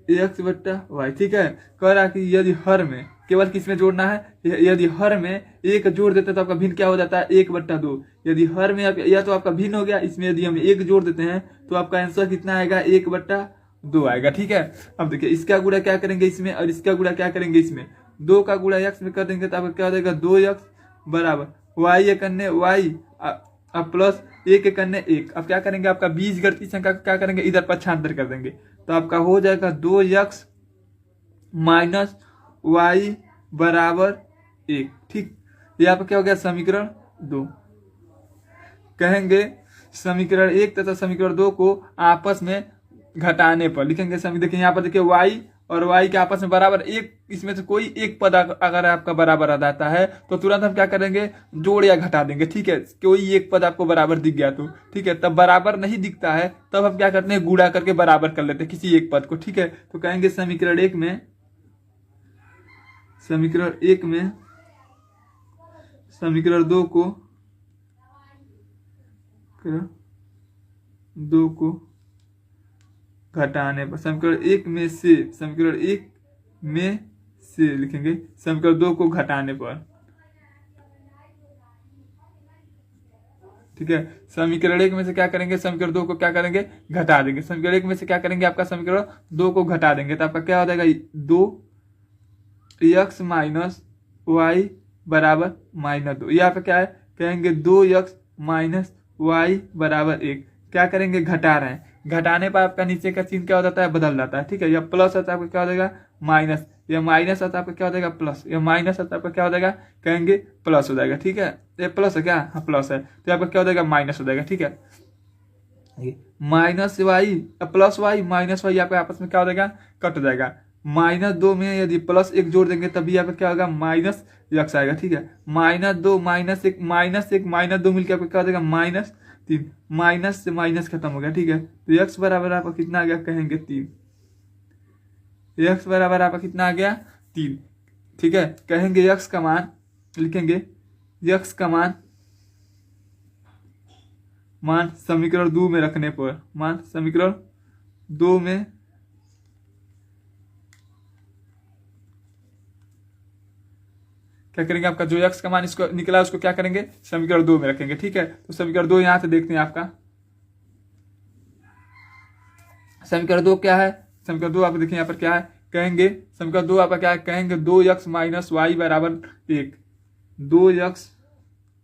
एक्स बट्टा वाई। ठीक है, कह रहा कि यदि हर में केवल किसमें जोड़ना है, यदि हर में एक जोड़ देते तो आपका भिन्न क्या हो जाता है, 1/2। यदि हर में या तो आपका भिन्न हो गया, इसमें यदि हम एक जोड़ देते हैं तो आपका आंसर कितना आएगा, 1/2 आएगा। ठीक है, अब देखिए इसका गुणा क्या करेंगे इसमें और इसका गुणा क्या करेंगे इसमें, 2 का गुणा x में कर देंगे तो आपका क्या हो जाएगा 2x बराबर वाई एक अन्य वाई अब प्लस एक एक अन्य एक। अब क्या करेंगे, आपका बीज गणितीय संख्या क्या करेंगे इधर 75 कर देंगे तो आपका हो जाएगा 2x माइनस वाई बराबर 1। ठीक, ये आपका क्या हो गया समीकरण 2। कहेंगे समीकरण 1 तथा समीकरण 2 को आपस में घटाने पर लिखेंगे। देखिए यहाँ पर देखिए y और y के आपस में बराबर एक, इसमें से कोई एक पद अगर आपका बराबर आ जाता है तो तुरंत हम क्या करेंगे जोड़ या घटा देंगे। ठीक है, कोई एक पद आपको बराबर दिख गया तो ठीक है, तब बराबर नहीं दिखता है तब हम क्या करते हैं गुणा करके बराबर कर लेते हैं किसी एक पद को। ठीक है, तो कहेंगे समीकरण 1 में समीकरण 2 को घटाने पर, समीकरण 1 में से लिखेंगे समीकरण 2 को घटाने पर। ठीक है, समीकरण 1 में से क्या करेंगे समीकरण 2 को क्या करेंगे घटा देंगे। समीकरण 1 में से क्या करेंगे आपका समीकरण 2 को घटा देंगे तो आपका क्या हो जाएगा 2x माइनस वाई बराबर -2। यहाँ पे क्या है कहेंगे 2x माइनस वाई बराबर 1। क्या करेंगे घटा रहे हैं, घटाने पर आपका नीचे का चिन्ह क्या हो जाता है बदल जाता है। ठीक है, यह प्लस आता है आपका क्या हो जाएगा माइनस, यह माइनस आता है आपका क्या हो जाएगा प्लस, यह माइनस आता है आपका क्या हो जाएगा कहेंगे प्लस हो जाएगा। ठीक है, ये प्लस है क्या, हाँ प्लस है तो आपका क्या हो जाएगा माइनस हो जाएगा। ठीक है, minus y plus y minus y आपका आपस में क्या हो जाएगा कट जाएगा। -2 में यदि +1 जोड़ देंगे तभी यहाँ पे क्या होगा -x आएगा। ठीक है, -2 -1 -2 मिलकर आपका क्या हो जाएगा -3, माइनस से माइनस खत्म हो गया। ठीक है, तो x बराबर आपका कितना आ गया कहेंगे 3, x बराबर आपका कितना आ गया 3। ठीक है, कहेंगे x का मान लिखेंगे, x का मान समीकरण 2 में रखने पर, समीकरण 2 में क्या करेंगे आपका जो x का मान इसको निकला उसको क्या करेंगे समीकरण 2 में रखेंगे। ठीक है, तो समीकरण 2 यहां से देखते हैं आपका समीकरण 2 क्या है, समीकरण 2 आप देखिए यहाँ पर क्या है कहेंगे समीकरण 2 आपका क्या है कहेंगे 2x माइनस वाई बराबर 1, 2x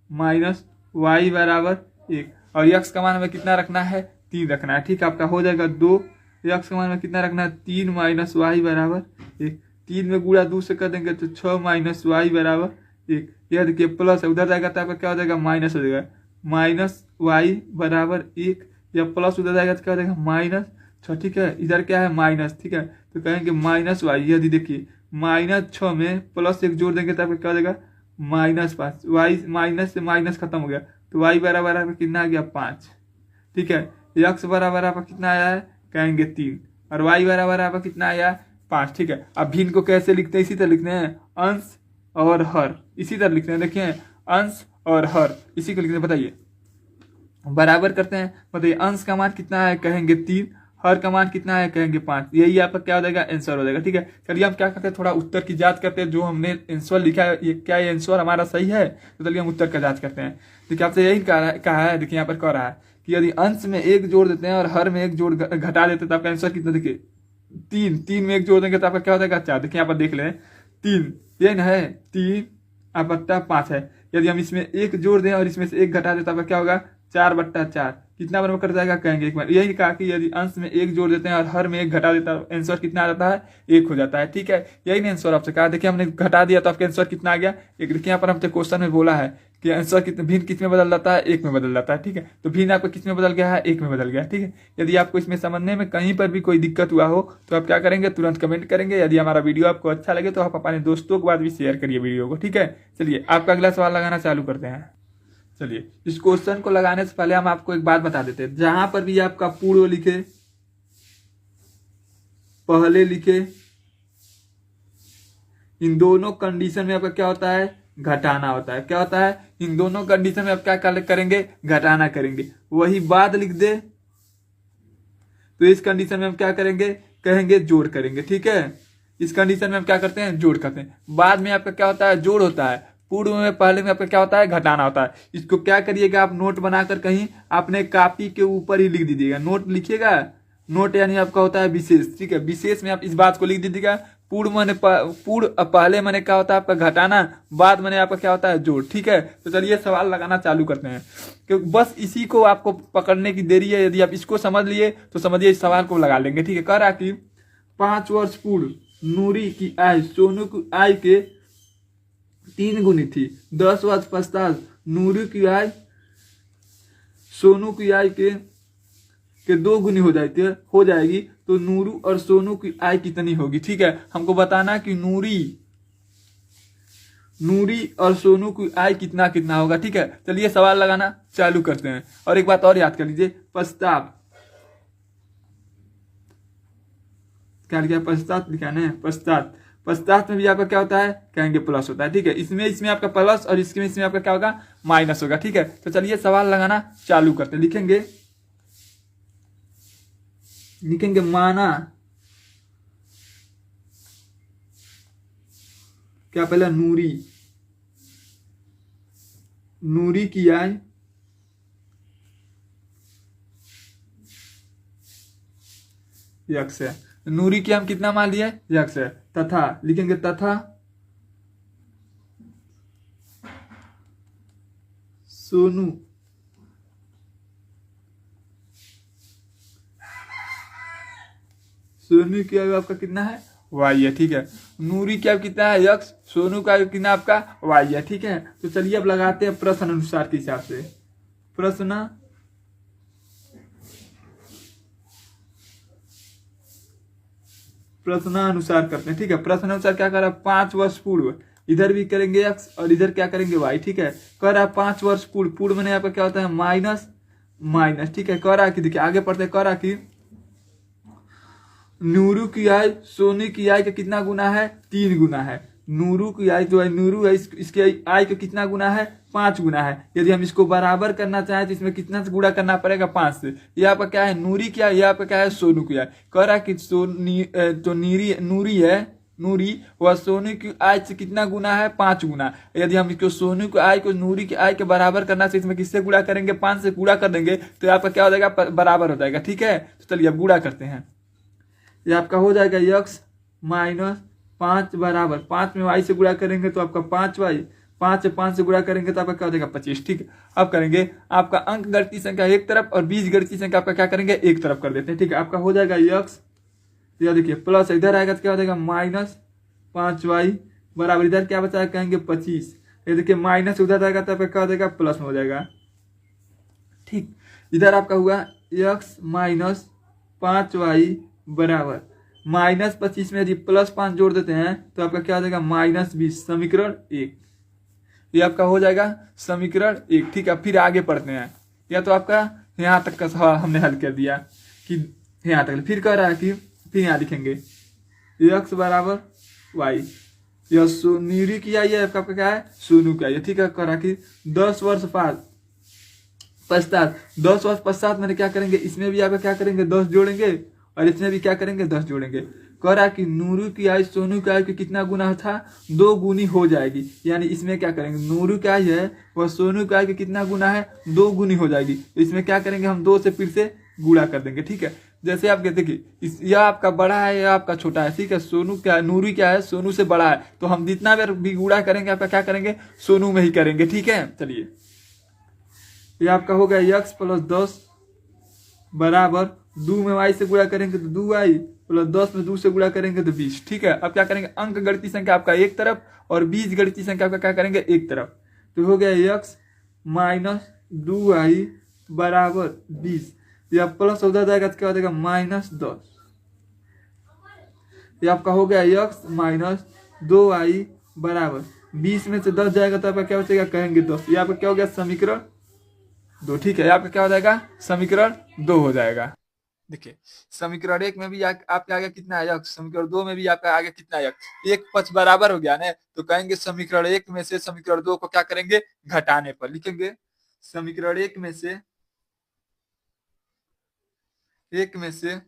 माइनस वाई बराबर 1 और x का मान हमें कितना रखना है 3 रखना है। ठीक है, आपका हो जाएगा 2x का मान हमें कितना रखना है 3 माइनस वाई बराबर 1। 3 में गुणा 2 से कर देंगे तो 6 माइनस वाई बराबर 1। यह देखिए प्लस है, उधर जाएगा तो आपका क्या हो जाएगा माइनस हो जाएगा, माइनस वाई बराबर 1, या प्लस उधर जाएगा तो क्या हो जाएगा माइनस 6। ठीक है, इधर क्या है माइनस। ठीक है, तो कहेंगे माइनस वाई, यदि देखिए -6 में +1 जोड़ देंगे तो आपका क्या हो जाएगा -5। वाई माइनस से माइनस खत्म हो गया तो वाई बराबर आपका कितना आ गया 5। ठीक है, यक्स बराबर आपका कितना आया है कहेंगे 3 और वाई बराबर आपका कितना आया 5। ठीक है, अब भिन्न को कैसे लिखते हैं, इसी तरह लिखते हैं अंश और हर, इसी तरह लिखते हैं। देखिए अंश और हर इसी को लिखते हैं। बताइए बराबर करते हैं, बताइए अंश का मान कितना है कहेंगे 3, हर का मान कितना है कहेंगे 5। यही आपका क्या हो जाएगा आंसर हो जाएगा। ठीक है, चलिए हम क्या करते हैं थोड़ा उत्तर की जांच करते हैं। जो हमने आंसर लिखा है ये क्या ये आंसर हमारा सही है, तो चलिए हम उत्तर का जांच करते हैं। देखिए आपसे यही कहा है, देखिए यहाँ पर कह रहा है कि यदि अंश में 1 जोड़ देते हैं और हर में 1 जोड़ घटा देते हैं तो आपका आंसर कितना, देखिए 3 में 1 जोड़ देंगे तो आपका क्या हो जाएगा 4। देखिए यहाँ पर देख लें 3 ये न है 3 बट्टा 5 है। यदि हम इसमें 1 जोड़ दें और इसमें से 1 घटा दें तो आपका क्या होगा 4/4 कितना बराबर कर जाएगा कहेंगे एक बार। यही कहा कि यदि अंश में 1 जोड़ देते हैं और हर में 1 घटा देता है आंसर कितना आ जाता है 1 हो जाता है। ठीक है, यही नहीं आंसर आपसे कहा। देखिए हमने घटा दिया तो आपका आंसर कितना आ गया 1। देखिए यहाँ पर हमसे क्वेश्चन में बोला है कि आंसर कितने भिन्न किस में बदल जाता है 1 में बदल जाता है। ठीक है, तो भिन्न आपका किस में बदल गया है 1 में बदल गया। ठीक है, यदि आपको इसमें समझने में कहीं पर भी कोई दिक्कत हुआ हो तो आप क्या करेंगे तुरंत कमेंट करेंगे। यदि हमारा वीडियो आपको अच्छा लगे तो आप अपने दोस्तों के बाद भी शेयर करिए वीडियो को। ठीक है, चलिए आपका अगला सवाल लगाना चालू करते हैं। चलिए इस क्वेश्चन को लगाने से पहले हम आपको एक बात बता देते हैं, जहां पर भी आपका पूर्व लिखे पहले लिखे इन दोनों कंडीशन में आपका क्या होता है घटाना होता है। क्या होता है इन दोनों कंडीशन में आप क्या करेंगे घटाना करेंगे। वही बाद लिख दे तो इस कंडीशन में हम क्या करेंगे कहेंगे जोड़ करेंगे। ठीक है, इस कंडीशन में हम क्या करते हैं जोड़ करते हैं। बाद में आपका क्या होता है जोड़ होता है, पूर्व में पहले में आपका क्या होता है घटाना होता है। इसको क्या करिएगा आप नोट बनाकर कहीं अपने कॉपी के ऊपर ही लिख दीजिएगा। नोट लिखिएगा, नोट यानी आपका होता है विशेष। ठीक है, विशेष में आप इस बात को लिख दीजिएगा पूर्व पहले मैंने क्या होता है आपका घटाना, बाद मैंने आपका क्या होता है जोड़। ठीक है, तो चलिए सवाल लगाना चालू करते हैं क्योंकि बस इसी को आपको पकड़ने की देरी है। यदि आप इसको समझ लिए तो समझिए इस सवाल को लगा लेंगे। ठीक है, कह रहा कि 5 वर्ष पूर्व नूरी की आय सोनू की आय के 3 गुनी थी। 10 वर्ष पश्चात नूरी की आय सोनू की आय के 2 गुनी हो जाएगी तो नूरू और सोनू की आय कितनी होगी। ठीक है, हमको बताना कि नूरी और सोनू की आय कितना होगा। ठीक है, चलिए सवाल लगाना चालू करते हैं। और एक बात और याद कर लीजिए, प्रस्ताव क्या लिखा पश्चात लिखा है पश्चात में भी आपका क्या होता है कहेंगे प्लस होता है। ठीक है, इसमें आपका प्लस और इसमें आपका क्या होगा माइनस होगा। ठीक है, तो चलिए सवाल लगाना चालू करते हैं। लिखेंगे माना क्या पहला नूरी की आय यक्स है। नूरी की हम कितना मान लिया यक्स है, तथा लिखेंगे तथा सोनू की आयु आपका कितना है वाई है। ठीक है, नूरी की आयु कितना है यक्स, सोनू का आयु कितना आपका वाई है। ठीक है, तो चलिए अब लगाते हैं प्रश्न अनुसार के हिसाब से। प्रश्नानुसार करते हैं। ठीक है, प्रश्नानुसार क्या कर रहा है 5 वर्ष पूर्व, इधर भी करेंगे एक्स और इधर क्या करेंगे वाई। ठीक है, कह रहा है 5 वर्ष पूर्व मैंने यहाँ पे क्या होता है माइनस। ठीक है, कह रहा है कि देखिए आगे पढ़ते कह रहा कि नूरू की आय सोनू की आय का कितना गुना है 3 गुना है। नूरू की आय जो है नूरू है इसकी आय का कितना गुना है 5 गुना है। यदि हम इसको बराबर करना चाहें तो इसमें कितना से गुणा करना पड़ेगा 5 से। यहाँ पर क्या है नूरी की आय, यहाँ पर क्या है सोनू की आय। कह रहा है कि नूरी वह सोनू की आय से कितना गुना है 5 गुना। यदि हम इसको सोनू की आय को नूरी की आय के बराबर करना चाहिए इसमें किससे गुणा करेंगे 5 से गुणा कर देंगे तो आपका क्या हो जाएगा बराबर हो जाएगा। ठीक है, तो चलिए अब गुणा करते हैं। ये आपका हो जाएगा यक्स माइनस 5 बराबर 5 में वाई से गुणा करेंगे तो आपका 5y, 5 से 5 से गुणा करेंगे तो आपका क्या हो जाएगा 25। ठीक है, अब करेंगे आपका अंक गणितीय संख्या एक तरफ और बीज गणितीय संख्या आपका क्या करेंगे एक तरफ कर देते हैं। ठीक है, आपका हो जाएगा यक्स, यह देखिए प्लस इधर आएगा तो क्या हो जाएगा माइनस 5y बराबर इधर क्या बचा है कहेंगे 25। ये देखिए माइनस उधर जाएगा तो आपका क्या हो जाएगा प्लस में हो जाएगा। ठीक, इधर आपका हुआ x माइनस 5y बराबर -25 में यदि +5 जोड़ देते हैं तो आपका क्या हो जाएगा -20। समीकरण 1 ये आपका हो जाएगा समीकरण 1। ठीक है, फिर आगे पढ़ते हैं। या तो आपका यहाँ तक का सवाल हमने हल कर दिया कि यहाँ तक, फिर कह रहा है कि फिर यहाँ लिखेंगे x बराबर y। यह नीरू की आई है, आपका क्या है सोनू की आई है। ठीक है, कह रहा कि 10 वर्ष पश्चात 10 वर्ष पश्चात मैंने क्या करेंगे, इसमें भी आप क्या करेंगे 10 जोड़ेंगे और इसमें भी क्या करेंगे 10 जोड़ेंगे। कह रहा कि नूरू की आयु सोनू की आयु की कितना गुना था 2 गुनी हो जाएगी। यानी इसमें क्या करेंगे नूरू की आयु है वह सोनू की आयु की कितना गुना है 2 गुनी हो जाएगी। इसमें क्या करेंगे हम 2 से फिर से गुणा कर देंगे। ठीक है, जैसे आप कहते कि यह आपका बड़ा है या आपका छोटा है। ठीक है, सोनू क्या नूरू क्या है सोनू से बड़ा है, तो हम जितना भी गुणा करेंगे आपका क्या करेंगे सोनू में ही करेंगे। ठीक है, चलिए ये आपका हो गया x प्लस 10 बराबर 2 में y से गुणा करेंगे तो 2y प्लस 10 में 2 से गुणा करेंगे तो 20। ठीक है, अब क्या करेंगे अंक गणितीय संख्या आपका एक तरफ और बीज गणितीय संख्या आपका क्या करेंगे एक तरफ। तो हो गया x माइनस 2y बराबर 20। यह प्लस उधर जाएगा तो क्या हो जाएगा -10। ये आपका हो गया x माइनस 2y बराबर 20 में से 10 जाएगा तो आपका क्या बचेगा कहेंगे 10। ये आपका क्या हो गया समीकरण 2। ठीक है, आपका क्या हो जाएगा समीकरण 2 हो जाएगा। देखिए समीकरण 1 में भी आपके आगे कितना है x, समीकरण 2 में भी आपका आगे कितना है x। एक पक्ष बराबर हो गया ना, तो कहेंगे समीकरण 1 में से समीकरण 2 को क्या करेंगे घटाने पर लिखेंगे समीकरण 1 में से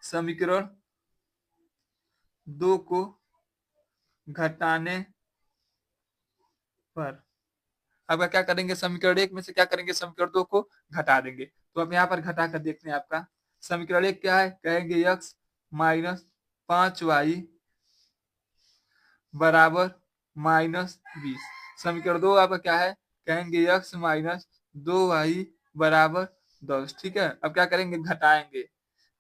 समीकरण 2 को घटाने पर अब क्या करेंगे समीकरण 1 में से क्या करेंगे समीकरण 2 को घटा देंगे। तो अब यहाँ पर घटा कर देखते हैं आपका समीकरण 1 क्या है कहेंगे x माइनस 5y बराबर -20। समीकरण 2 आपका क्या है कहेंगे x माइनस 2y बराबर 10। ठीक है, अब क्या करेंगे घटाएंगे।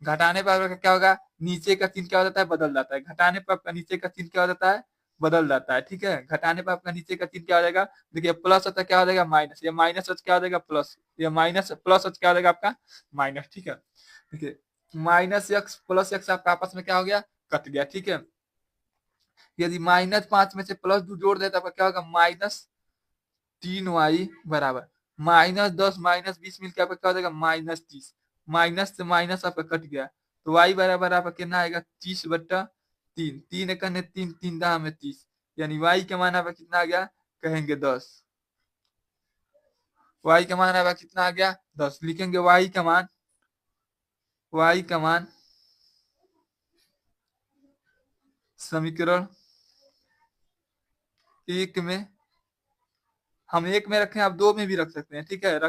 घटाने पर आपका क्या होगा नीचे का चिन्ह क्या हो जाता है बदल जाता है। घटाने पर आपका नीचे का चिन्ह क्या हो जाता है बदल जाता है। ठीक है, घटाने पर आपका नीचे का चिन्ह क्या हो जाएगा देखिए प्लस होता है क्या हो जाएगा माइनस, ये माइनस होता क्या हो जाएगा प्लस, ये माइनस प्लस होता क्या हो जाएगा आपका माइनस। ठीक है, देखिए -x प्लस x आपका आपस में क्या हो गया कट गया। ठीक है, यदि -5 में से +2 जोड़ दे तो आपका क्या होगा -3y बराबर -10 -20 मिलकर आपका क्या हो जाएगा -30। माइनस से माइनस आपका कट गया तो y बराबर आपका कितना आएगा 30/3। 3 एक 3 3 दाह में 30, यानी y का मान आपका कितना आ गया कहेंगे 10। y का मान आपका कितना आ गया 10। लिखेंगे y का मान समीकरण 1 में हम 1 में रखें आप 2 में भी रख सकते हैं। ठीक है,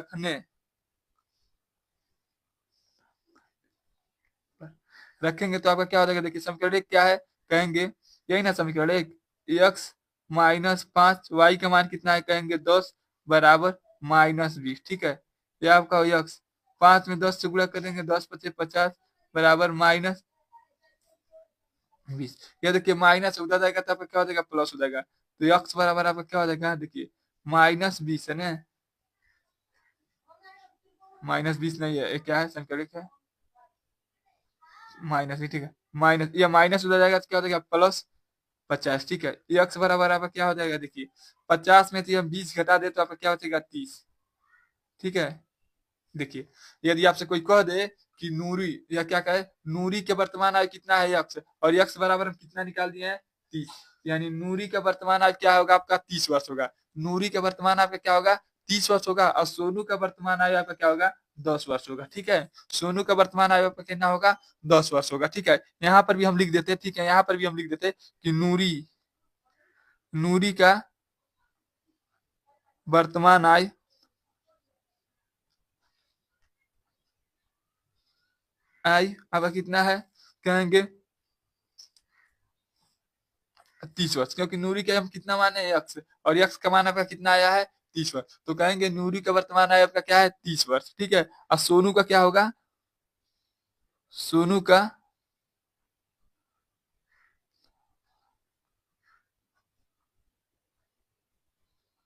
रखेंगे तो आपका क्या हो जाएगा देखिए समीकरण 1 क्या है कहेंगे यही ना समीकरण 1 x माइनस 5y का मान कितना है कहेंगे 10 बराबर -20। ठीक है, ये आपका x 5 में 10 से गुणा करेंगे 10 × 5 = 50 बराबर -20। ये देखिए माइनस उधर जाएगा तो आपका क्या हो जाएगा प्लस हो जाएगा। तो x बराबर आपका क्या हो जाएगा देखिए -20 है ना, -20 नहीं है, क्या है समीकरण क्या है माइनस। ठीक है, माइनस या माइनस उधर जाएगा तो क्या हो जाएगा +50। ठीक है, x बराबर आपका क्या हो जाएगा देखिए 50 में से हम 20 घटा दे तो आपका क्या हो जाएगा 30। ठीक है, देखिए यदि आपसे कोई कह दे कि नूरी या क्या कहे नूरी के वर्तमान आयु कितना है x और x बराबर हम कितना निकाल दिए हैं 30, यानी नूरी का वर्तमान आयु क्या होगा आपका 30 वर्ष होगा। नूरी का वर्तमान आपका क्या होगा 30 वर्ष होगा और सोनू का वर्तमान आयु आपका क्या होगा 10 वर्ष होगा। ठीक है, सोनू का वर्तमान आयु आपका कितना होगा 10 वर्ष होगा। ठीक है, यहाँ पर भी हम लिख देते। ठीक है, यहाँ पर भी हम लिख देते कि नूरी का वर्तमान आयु आपका कितना है कहेंगे 30 वर्ष, क्योंकि नूरी के हम कितना माने x और x का मान आपका कितना आया है 30 वर्ष, तो कहेंगे नूरी का वर्तमान आयु आपका क्या है 30 वर्ष। ठीक है, और सोनू का क्या होगा सोनू का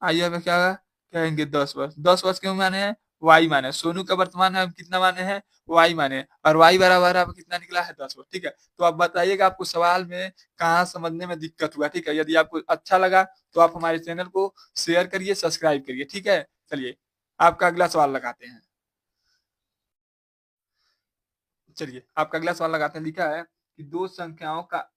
आई यहाँ पे क्या होगा, कहेंगे 10 वर्ष। 10 वर्ष क्यों माने हैं, वाई माने, सोनू का वर्तमान है कितना माने हैं, वाई माने, और वाई बराबर आपको कितना निकला है 10 वर्ष। ठीक है, तो आप बताइएगा आपको सवाल में कहाँ समझने में दिक्कत हुआ। ठीक है, यदि आपको अच्छा लगा तो आप हमारे चैनल को शेयर करिए, सब्सक्राइब करिए। ठीक है, चलिए आपका अगला सवाल लगाते हैं। चलिए आपका अगला सवाल लगाते हैं। लिखा है कि दो संख्याओं का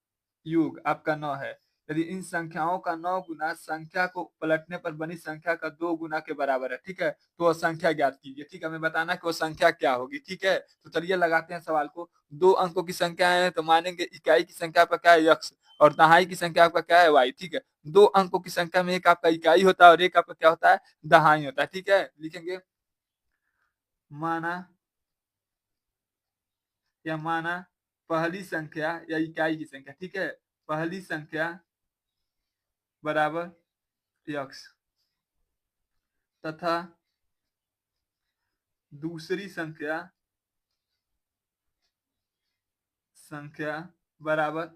योग आपका 9 है, यदि इन संख्याओं का 9 गुना संख्या को पलटने पर बनी संख्या का 2 गुना के बराबर है। ठीक है, तो वह संख्या ज्ञात कीजिए। ठीक है, हमें बताना कि वो संख्या क्या होगी। ठीक है, तो चलिए लगाते हैं सवाल को। दो अंकों की संख्या है तो मानेंगे इकाई की संख्या आपका क्या है, यक्स, और दहाई की संख्या आपका क्या है, वाई। ठीक है, दो अंकों की संख्या में एक आपका इकाई होता है और एक आपका क्या होता है, दहाई होता है। ठीक है, लिखेंगे माना या माना पहली संख्या या इकाई की संख्या। ठीक है, पहली संख्या बराबर यक्स तथा दूसरी संख्या संख्या बराबर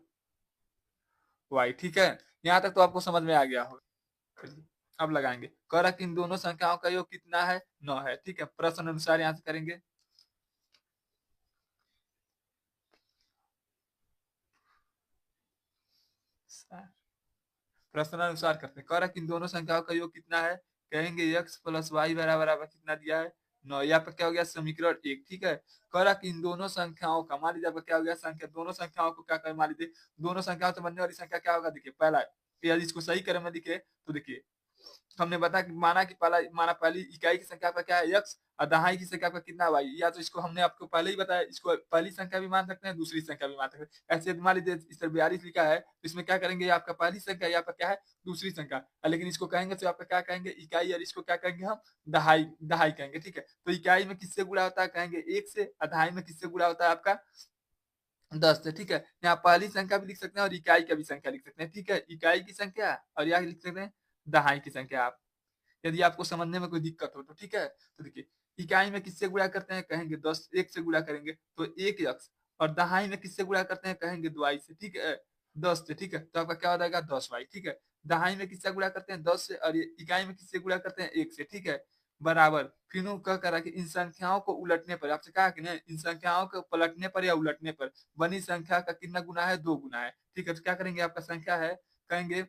वाई। ठीक है, यहां तक तो आपको समझ में आ गया हो। अब लगाएंगे, कह रहा कि इन दोनों संख्याओं का योग कितना है, 9 है। ठीक है, प्रश्न अनुसार यहां से करेंगे। प्रश्न अनुसार करते हैं। कह रहा कि इन दोनों संख्याओं का योग कितना है, कहेंगे x प्लस वाई बराबर आपका कितना दिया है, 9। यहाँ पे क्या हो गया, समीकरण 1। ठीक है, कह रहा कि इन दोनों संख्याओं का, मान लीजिए आपका क्या हो गया, संख्या, दोनों संख्याओं को क्या करें, मान लीजिए दोनों संख्याओं से बनने वाली संख्या क्या होगा, देखिए पहला, यदि इसको सही करें में दिखे तो देखिए हमने बता कि माना कि पहला, माना पहली इकाई की संख्या आपका क्या है, यक्स, और दहाई की संख्या आपका कितना वाई। या तो इसको हमने आपको पहले ही बताया, इसको पहली संख्या भी मान सकते हैं, दूसरी संख्या भी मान सकते हैं। ऐसे मान लीजिए इस तरह 42 लिखा है तो इसमें क्या करेंगे, आपका पहली संख्या, या आपका क्या है, दूसरी संख्या, लेकिन इसको कहेंगे तो आपका क्या कहेंगे, इकाई, और इसको क्या कहेंगे हम, दहाई, दहाई कहेंगे। ठीक है, तो इकाई में किससे गुणा होता है, कहेंगे 1 से, और दहाई में किससे गुणा होता है आपका 10 से। ठीक है, यहाँ पहली संख्या भी लिख सकते हैं और इकाई का भी संख्या लिख सकते हैं। ठीक है, इकाई की संख्या और यहाँ लिख सकते हैं दहाई की संख्या, आप यदि आपको समझने में कोई दिक्कत हो तो। ठीक है, तो देखिए इकाई में किससे गुणा करते हैं, कहेंगे 10, 1 से गुणा करेंगे तो 1 यक्स, और दहाई में किससे गुणा करते हैं, कहेंगे 2 वाई से। ठीक है, 10 से। ठीक है, तो आपका क्या हो जाएगा, 10 वाई। ठीक है, दहाई में किससे गुणा करते हैं, 10 से, और इकाई में किससे गुणा करते हैं, 1 से। ठीक है, बराबर, फिर कह करा कि इन संख्याओं को उलटने पर, आपसे कहा कि ना इन संख्याओं को पलटने पर या उलटने पर बनी संख्या का कितना गुना है, 2 गुना है। ठीक है, तो क्या करेंगे, आपका संख्या है, कहेंगे,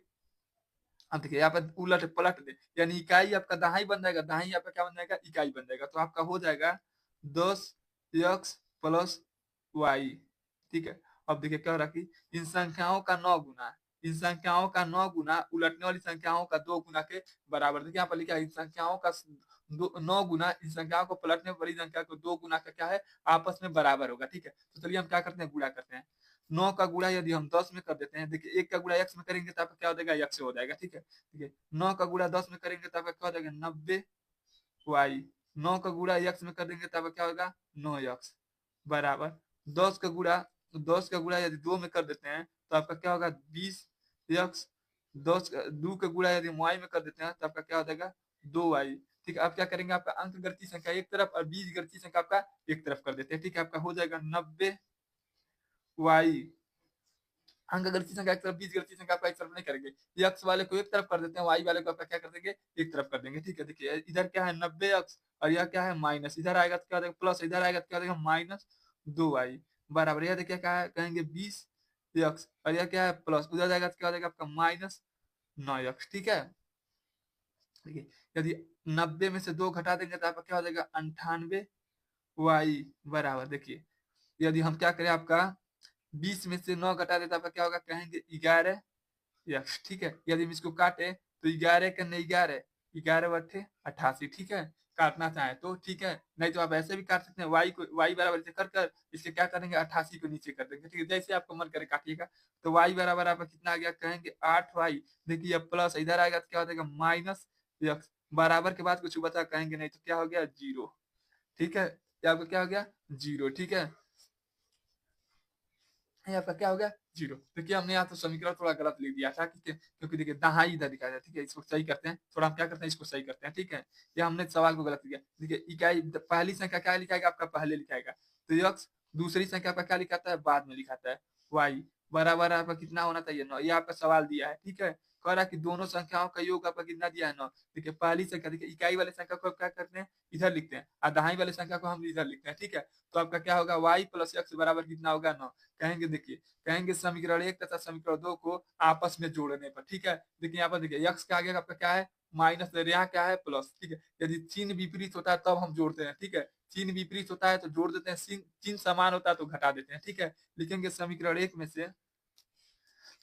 अब देखिए यहाँ पे उलट पलट दे, यानी इकाई आपका दहाई बन जाएगा, दहाई आपका क्या बन जाएगा, इकाई बन जाएगा। तो आपका हो जाएगा 10 x प्लस वाई। ठीक है, अब देखिए क्या हो रहा कि इन संख्याओं का 9 गुना, इन संख्याओं का 9 गुना उलटने वाली संख्याओं का 2 गुना के बराबर। देखिए यहाँ पर लिखा है इन संख्याओं का 9 गुना इन संख्याओं को पलटने वाली संख्या को 2 गुना का क्या है, आपस में बराबर होगा। ठीक है, तो चलिए हम क्या करते हैं, गुणा करते हैं। 9 का गुणा यदि हम 10 में कर देते हैं, देखिए 1 का गुणा x में करेंगे तो आपका क्या हो जाएगा, x से हो जाएगा। ठीक है, ठीक है, 9 का गुणा 10 में करेंगे तो आपका क्या हो जाएगा, 90 वाई। 9 का गुणा x में कर देंगे तो आपका क्या होगा, 9x बराबर 10 का गुणा, 10 का गुणा यदि 2 में कर देते हैं तो आपका क्या होगा, 20x। 2 का गुणा यदि y में कर देते हैं तो आपका क्या हो जाएगा, 2y। ठीक है, आप क्या करेंगे, आपका अंक गणितीय संख्या एक तरफ और बीज गणितीय संख्या आपका एक तरफ कर देते हैं। ठीक है, आपका हो जाएगा 90y। अंक गणितीय संख्या एक तरफ, बीज गणितीय संख्या आपका एक तरफ नहीं करेंगे, यक्स वाले को एक तरफ कर देते हैं, वाई वाले को आपका क्या कर देंगे, एक तरफ कर देंगे। ठीक है, देखिए इधर क्या है 90x और यह क्या है माइनस, इधर आएगा तो क्या हो जाएगा प्लस, इधर आएगा तो क्या हो जाएगा -2y बराबर, यह देखिए क्या है, कहेंगे 20x और यह क्या है प्लस, उधर जाएगा तो क्या हो जाएगा आपका -9x। ठीक है, देखिए यदि 90 में से 2 घटा देंगे तो आपका क्या हो जाएगा 98y बराबर, देखिए यदि हम क्या करें, आपका 20 में से 9 घटा देता है क्या होगा, कहेंगे 11 यक्स। ठीक है, यदि हम इसको काटे तो 11 का नहीं 11, 11 बट्टे 88। ठीक है, काटना चाहे तो। ठीक है, नहीं तो आप ऐसे भी काट सकते हैं, वाई को वाई बराबर से कर कर इसके क्या करेंगे, 88 को नीचे कर देंगे। ठीक है, जैसे आपको मन करे काटिएगा। तो वाई बराबर आपका कितना आ गया, कहेंगे 8y। देखिए अब प्लस इधर आएगा तो क्या हो जाएगा -x बराबर के बाद कुछ बचा, कहेंगे नहीं तो क्या हो गया 0। ठीक है, ये आपका क्या हो गया 0। ठीक है, ये आपका क्या हो गया 0। देखिए हमने यहाँ तो समीकरण थोड़ा गलत लिख दिया था, ठीक है, क्योंकि देखिए दहाई इधर लिखा है। ठीक है, इसको सही करते हैं, थोड़ा हम क्या करते हैं, इसको सही करते हैं। ठीक है, ये हमने सवाल को गलत लिखा। देखिए इकाई पहली संख्या क्या लिखाएगा, आपका पहले लिखाएगा, तो यक्स, दूसरी संख्या आपका क्या लिखाता है, बाद में लिखाता है, वाई बराबर आपका कितना होना चाहिए 9। ये आपका सवाल दिया है, ठीक है। कह रहा कि दोनों संख्याओं का योग आपका कितना दिया है 9। देखिए पहली संख्या, देखिए इकाई वाले संख्या को क्या करते हैं, इधर लिखते हैं, और दहाई वाले संख्या को हम इधर लिखते हैं, ठीक है। तो आपका क्या होगा, y प्लस एक्स बराबर कितना होगा 9। कहेंगे, देखिए कहेंगे समीकरण 1 तथा समीकरण 2 को आपस में जोड़ने पर, ठीक है। देखिए यहाँ पर देखिए x का आगे आपका क्या है माइनस, यहाँ क्या है प्लस, ठीक है। यदि चिन्ह विपरीत होता है तब हम जोड़ते हैं, ठीक है। चिन्ह विपरीत होता है तो जोड़ देते हैं, चिन्ह समान होता है तो घटा देते हैं, ठीक है। लिखेंगे समीकरण 1 में से,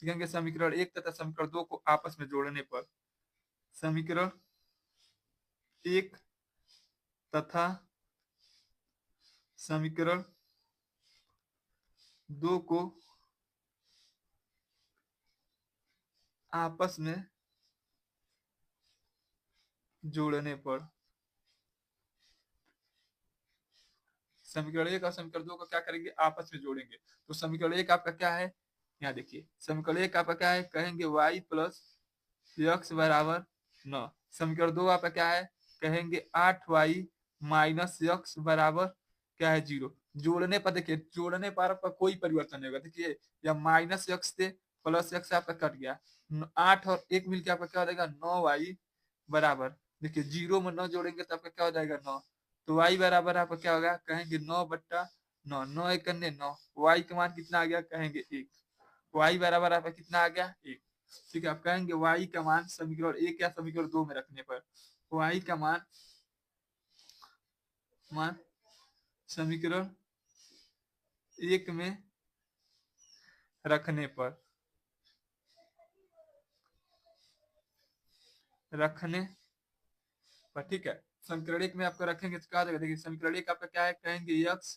लिखेंगे समीकरण 1 तथा समीकरण 2 को आपस में जोड़ने पर, समीकरण 1 तथा समीकरण 2 को आपस में जोड़ने पर, समीकरण 1 और समीकरण 2 को क्या करेंगे, आपस में जोड़ेंगे। तो समीकरण 1 आपका क्या है, यहाँ देखिए समीकरण 1 आपका क्या है, कहेंगे y प्लस एक्स बराबर 9। समीकरण 2 आपका क्या है, कहेंगे 8y माइनस एक्स बराबर क्या है 0। जोड़ने पर देखिए, जोड़ने पर आपका कोई परिवर्तन नहीं होगा। देखिए या माइनस एक्स से प्लस एक्स आपका कट गया, 8 और 1 मिलकर आपका क्या हो जाएगा 9y बराबर, देखिए 0 में 9 जोड़ेंगे तो आपका क्या हो जाएगा 9। तो y बराबर आपका क्या होगा, कहेंगे 9/9, 9 एक करने 9, y का मान कितना आ गया, कहेंगे 1। y बराबर आपका कितना आ गया 1, ठीक है। आप कहेंगे y का मान समीकरण 1 या समीकरण 2 में रखने पर, y का मान समीकरण 1 में रखने पर, ठीक है। समीकरण 1 में आपको रखेंगे तो क्या हो जाएगा, देखिए समीकरण 1 आपका क्या है, कहेंगे x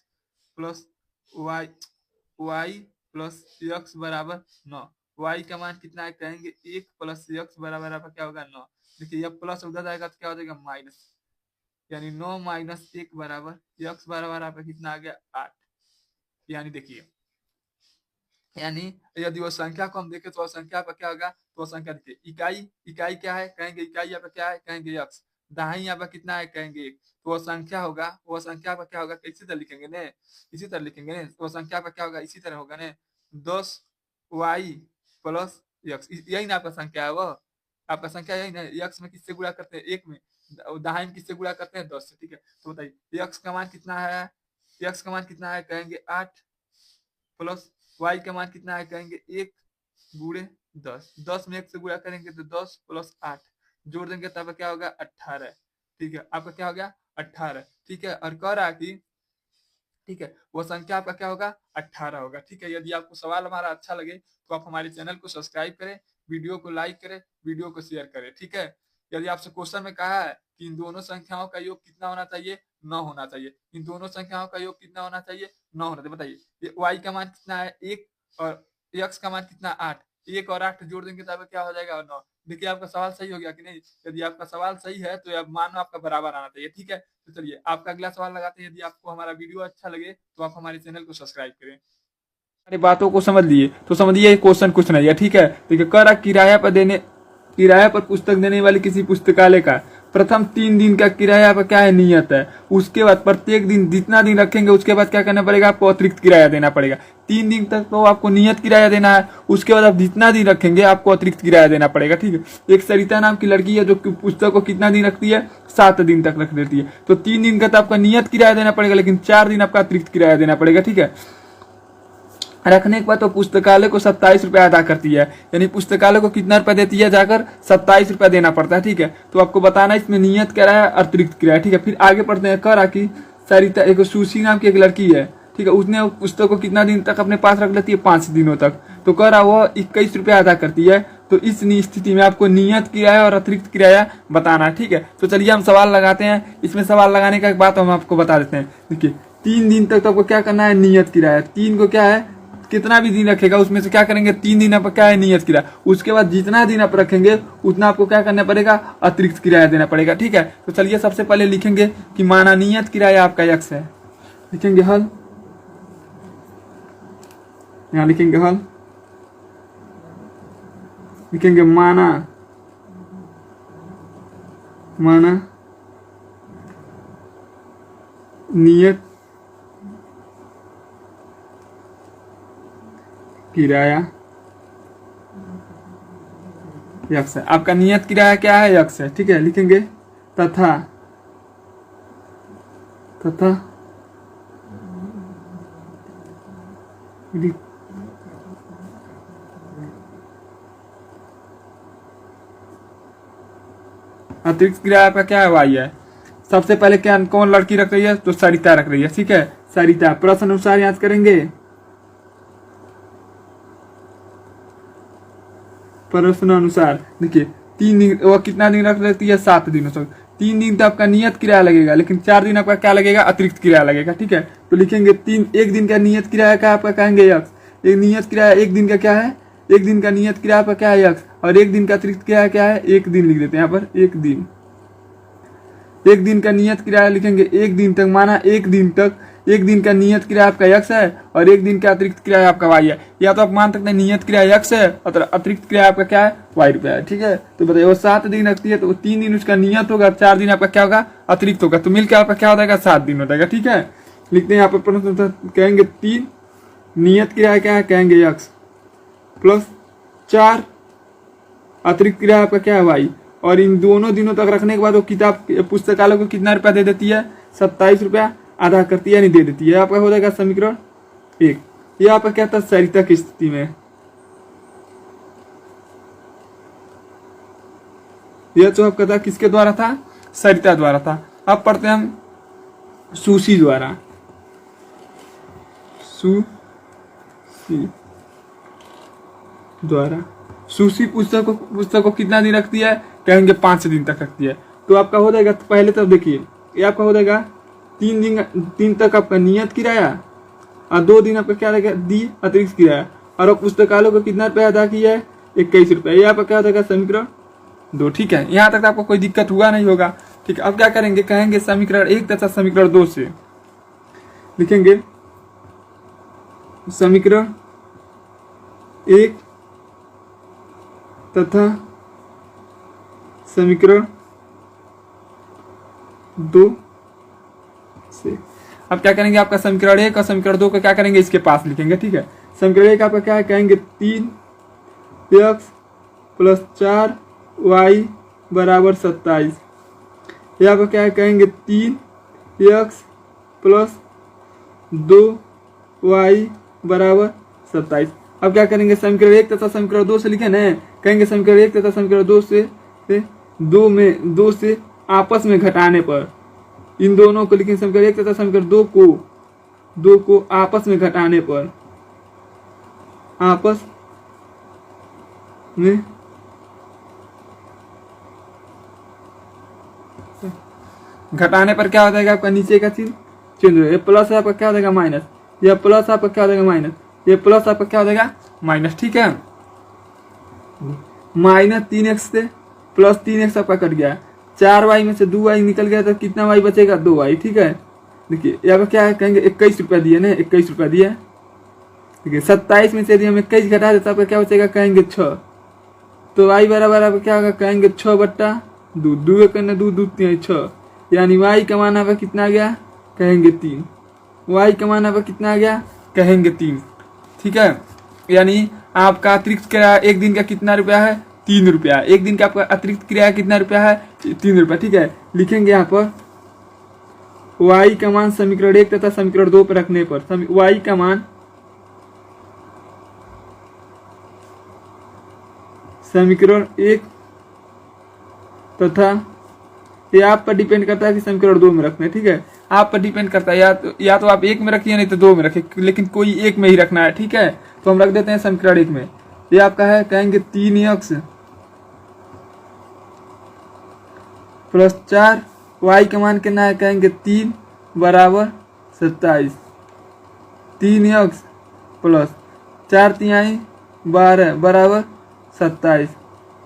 plus y plus x बराबर 9। y का मान कितना है, कहेंगे 1 प्लस एक्स बराबर आपका क्या होगा 9। देखिए यह प्लस उधर जाएगा तो क्या हो जाएगा माइनस, यानी 9 माइनस 1 बराबर एक्स बराबर आपका कितना आ गया 8। यानी देखिए, यानी यदि वो संख्या को हम देखें तो वह संख्या पर क्या होगा, तो वह संख्या देखिए इकाई क्या है, कहेंगे इकाई यहाँ पर क्या है, कहेंगे एक्स। दहाई यहाँ पर कितना है, कहेंगे 1। तो वह संख्या होगा, वह संख्या पर क्या होगा, इसी तरह लिखेंगे ने, इसी तरह लिखेंगे ने। तो वह संख्या पर क्या होगा, इसी तरह होगा ने, 10y प्लस एक्स, यही ना आपका संख्या है। वह आपका संख्या यही ना, एक्स में किससे गुणा करते हैं 1 में, दहाई में किससे गुणा करते हैं 10 से, ठीक है। तो बताइए एक्स का मान कितना है, एक्स का मान कितना है, कहेंगे 8 प्लस y का मान कितना है, कहेंगे 1 गुणे 10, 10 में 1 से गुणा करेंगे तो 10 प्लस 8 जोड़ देंगे तब क्या होगा 18, ठीक है। आपका क्या हो गया 18, ठीक है। और कह रहा कि ठीक है वो संख्या आपका क्या होगा 18 होगा, ठीक है। यदि आपको सवाल हमारा अच्छा लगे तो आप हमारे चैनल को सब्सक्राइब करें, वीडियो को लाइक करें, वीडियो को शेयर करें, ठीक है। यदि आपसे क्वेश्चन में कहा है कि इन दोनों संख्याओं का योग कितना होना चाहिए, 9 होना चाहिए, इन दोनों संख्याओं का योग कितना होना चाहिए 9 होना चाहिए। बताइए ये y का मान कितना है 1 और x का मान कितना 8, 1 और 8 जोड़ देंगे तब क्या हो जाएगा 9। देखिए आपका सवाल सही हो गया कि नहीं। यदि आपका सवाल सही है तो अब मान आपका बराबर आना चाहिए, ठीक है। तो चलिए आपका अगला सवाल लगाते हैं। यदि आपको हमारा वीडियो अच्छा लगे तो आप हमारे चैनल को सब्सक्राइब करें। हमारी बातों को समझ लिए तो समझिए क्वेश्चन कुछ नहीं है, ठीक है। देखिए कह रहा किराया पर पुस्तक देने वाली किसी पुस्तकालय का प्रथम 3 दिन का किराया पर क्या है नियत है। उसके बाद प्रत्येक दिन जितना दिन रखेंगे उसके बाद क्या करना पड़ेगा, आपको अतिरिक्त किराया देना पड़ेगा। 3 दिन तक तो आपको नियत किराया देना है, उसके बाद आप जितना दिन रखेंगे आपको अतिरिक्त किराया देना पड़ेगा, ठीक है। एक सरिता नाम की लड़की है जो पुस्तक को कितना दिन रखती है, 7 दिन तक रख देती है। तो 3 दिन का तो आपका नियत किराया देना पड़ेगा, लेकिन 4 दिन आपका अतिरिक्त किराया देना पड़ेगा, ठीक है। रखने के बाद तो पुस्तकालय को 27 रुपया अदा करती है, यानी पुस्तकालय को कितना रुपया देती है, जाकर 27 रुपया देना पड़ता है, ठीक है। तो आपको बताना इसमें नियत किराया अतिरिक्त किराया, ठीक है। फिर आगे पढ़ते हैं। कह रहा कि सरिता एक सुशी नाम की एक लड़की है, ठीक है। उसने पुस्तक को कितना दिन तक अपने पास रख लेती है, 5 दिनों तक। तो कह रहा वो 21 रुपया अदा करती है। तो इस स्थिति में आपको नियत किराया और अतिरिक्त किराया बताना, ठीक है। तो चलिए हम सवाल लगाते हैं। इसमें सवाल लगाने का एक बात हम आपको बता देते हैं। देखिए 3 दिन तक तो आपको क्या करना है, नियत किराया। 3 को क्या है, कितना भी दिन रखेगा उसमें से क्या करेंगे, 3 दिन आप क्या है नियत किराया। उसके बाद जितना दिन आप रखेंगे उतना आपको क्या करना पड़ेगा, अतिरिक्त किराया देना पड़ेगा, ठीक है। तो चलिए सबसे पहले लिखेंगे कि माना नियत किराया आपका x है, लिखेंगे हल, यहाँ लिखेंगे हल, लिखेंगे माना नियत किराया यक्स है। आपका नियत किराया क्या है? यक्स है। ठीक है, लिखेंगे तथा अतिरिक्त किराया आपका क्या है? वाई है। सबसे पहले क्या कौन लड़की रख रही है? तो सरिता रख रही है। ठीक है, सरिता। प्रश्न अनुसार याद करेंगे। प्रश्न अनुसार देखिए 3 दिन, वो कितना दिन रख लेती है? 7 दिनों तक। 3 दिन तो आपका नियत किराया लगेगा, लेकिन 4 दिन आपका क्या लगेगा? अतिरिक्त किराया लगेगा। ठीक है, तो लिखेंगे 3। एक दिन का नियत किराया का आपका कहेंगे यक्स। एक नियत किराया एक दिन का क्या है? एक दिन का नियत किराया आपका क्या है? यक्स। और एक दिन का अतिरिक्त किराया क्या है? एक दिन लिख देते हैं यहाँ पर, एक दिन। एक दिन का नियत किराया लिखेंगे एक दिन तक, माना एक दिन तक। एक दिन का नियत किराया आपका यक्स है और एक दिन का अतिरिक्त किराया आपका वाई है। या तो आप मान सकते हैं नियत किराया यक्स है और अतिरिक्त किराया आपका क्या है? वाई रुपया है। ठीक है, तो बताइए वो 7 दिन रखती है तो 3 दिन उसका नियत होगा, 4 दिन आपका क्या होगा? अतिरिक्त होगा। तो मिलकर आपका क्या हो जाएगा? 7 दिन हो जाएगा। ठीक है, लिखते हैं यहाँ पर प्रश्न कहेंगे 3 नियत किराया क्या है? कहेंगे यक्स प्लस 4 अतिरिक्त किराया आपका क्या है? वाई। और इन दोनों दिनों तक रखने के बाद वो किताब पुस्तकालय को कितना रुपया दे देती है? 27 रुपया आधा करती है, नहीं दे देती है। आपका हो जाएगा समीकरण 1। ये आपका क्या था? सरिता की स्थिति में। यह जो आपका था किसके द्वारा था? सरिता द्वारा था। अब पढ़ते हैं हम सुशी द्वारा। सुशी द्वारा। सुशी पुस्तक को कितना दिन रखती है? कहेंगे 5 दिन तक रखती है। तो आपका हो जाएगा, पहले तब देखिए ये आपका हो जाएगा 3 दिन तक आपका नियत किराया और 2 दिन आपका क्या रहेगा? दी अतिरिक्त किराया। और पुस्तकालय को कितना रुपया अदा किया है? 21 रुपया। ये आपका क्या हो जाएगा? समीकरण 2। ठीक है, यहाँ तक आपको कोई दिक्कत हुआ नहीं होगा। ठीक है, अब क्या करेंगे? कहेंगे समीकरण 1 तथा समीकरण 2 से लिखेंगे समीकरण 1 तथा समीकरण 2 से। अब क्या करेंगे? आपका समीकरण 1 और समीकरण 2 को क्या करेंगे? इसके पास लिखेंगे। ठीक है, समीकरण 1 आपका क्या है? कहेंगे 3 x प्लस 4 y बराबर 27। ये आपका क्या है? कहेंगे 3 x प्लस 2 y बराबर 27। अब क्या करेंगे? समीकरण 1 तथा समीकरण 2 से लिखे ना, कहेंगे समीकरण 1 तथा समीकरण 2 से 2 से आपस में घटाने पर इन दोनों को लिखेंगे। समीकरण 1 तथा समीकरण 2 को आपस में घटाने पर, आपस में घटाने पर क्या हो जाएगा? आपका नीचे का चिन्ह चेंज हो जाएगा। प्लस है आपका क्या हो जाएगा? माइनस। यह प्लस आपका क्या हो जाएगा? माइनस। ये प्लस आपका क्या हो जाएगा? माइनस। ठीक है, माइनस 3x से प्लस 3x आपका कट गया। 4y में से 2y निकल गया तो कितना y बचेगा? 2y। ठीक है, देखिए यहाँ पर क्या है? कहेंगे 21 रुपया दिए ना, 21 रुपया दिए। देखिए 27 में से यदि हम 21 घटा देते आपका क्या बचेगा? कहेंगे 6। तो y बराबर आपका क्या होगा? कहेंगे 6/2। 2 करना 2 2 3 6, यानी y का मान आपका कितना आ गया? कहेंगे 3। y का मान आपका कितना आ गया? कहेंगे 3। ठीक है, यानी आपका अतिरिक्त किराया एक दिन का कितना रुपया है? 3 रुपया। एक दिन का आपका अतिरिक्त किराया कितना रुपया है? 3 रुपया। ठीक है, लिखेंगे यहाँ पर y का मान समीकरण 1 तथा समीकरण 2 पर रखने पर y का मान समीकरण 1 तथा ये आप पर डिपेंड करता है कि समीकरण 2 में रखना है। ठीक है, आप पर डिपेंड करता है, या तो आप 1 में रखिए नहीं तो 2 में रखिए, लेकिन कोई 1 में ही रखना है। ठीक है, तो हम रख देते हैं समीकरण 1 में। ये आपका है कहेंगे 3x प्लस 4 y का मान कितना है? कहेंगे 3 बराबर 27। 3x प्लस 4 3 12 बराबर 27।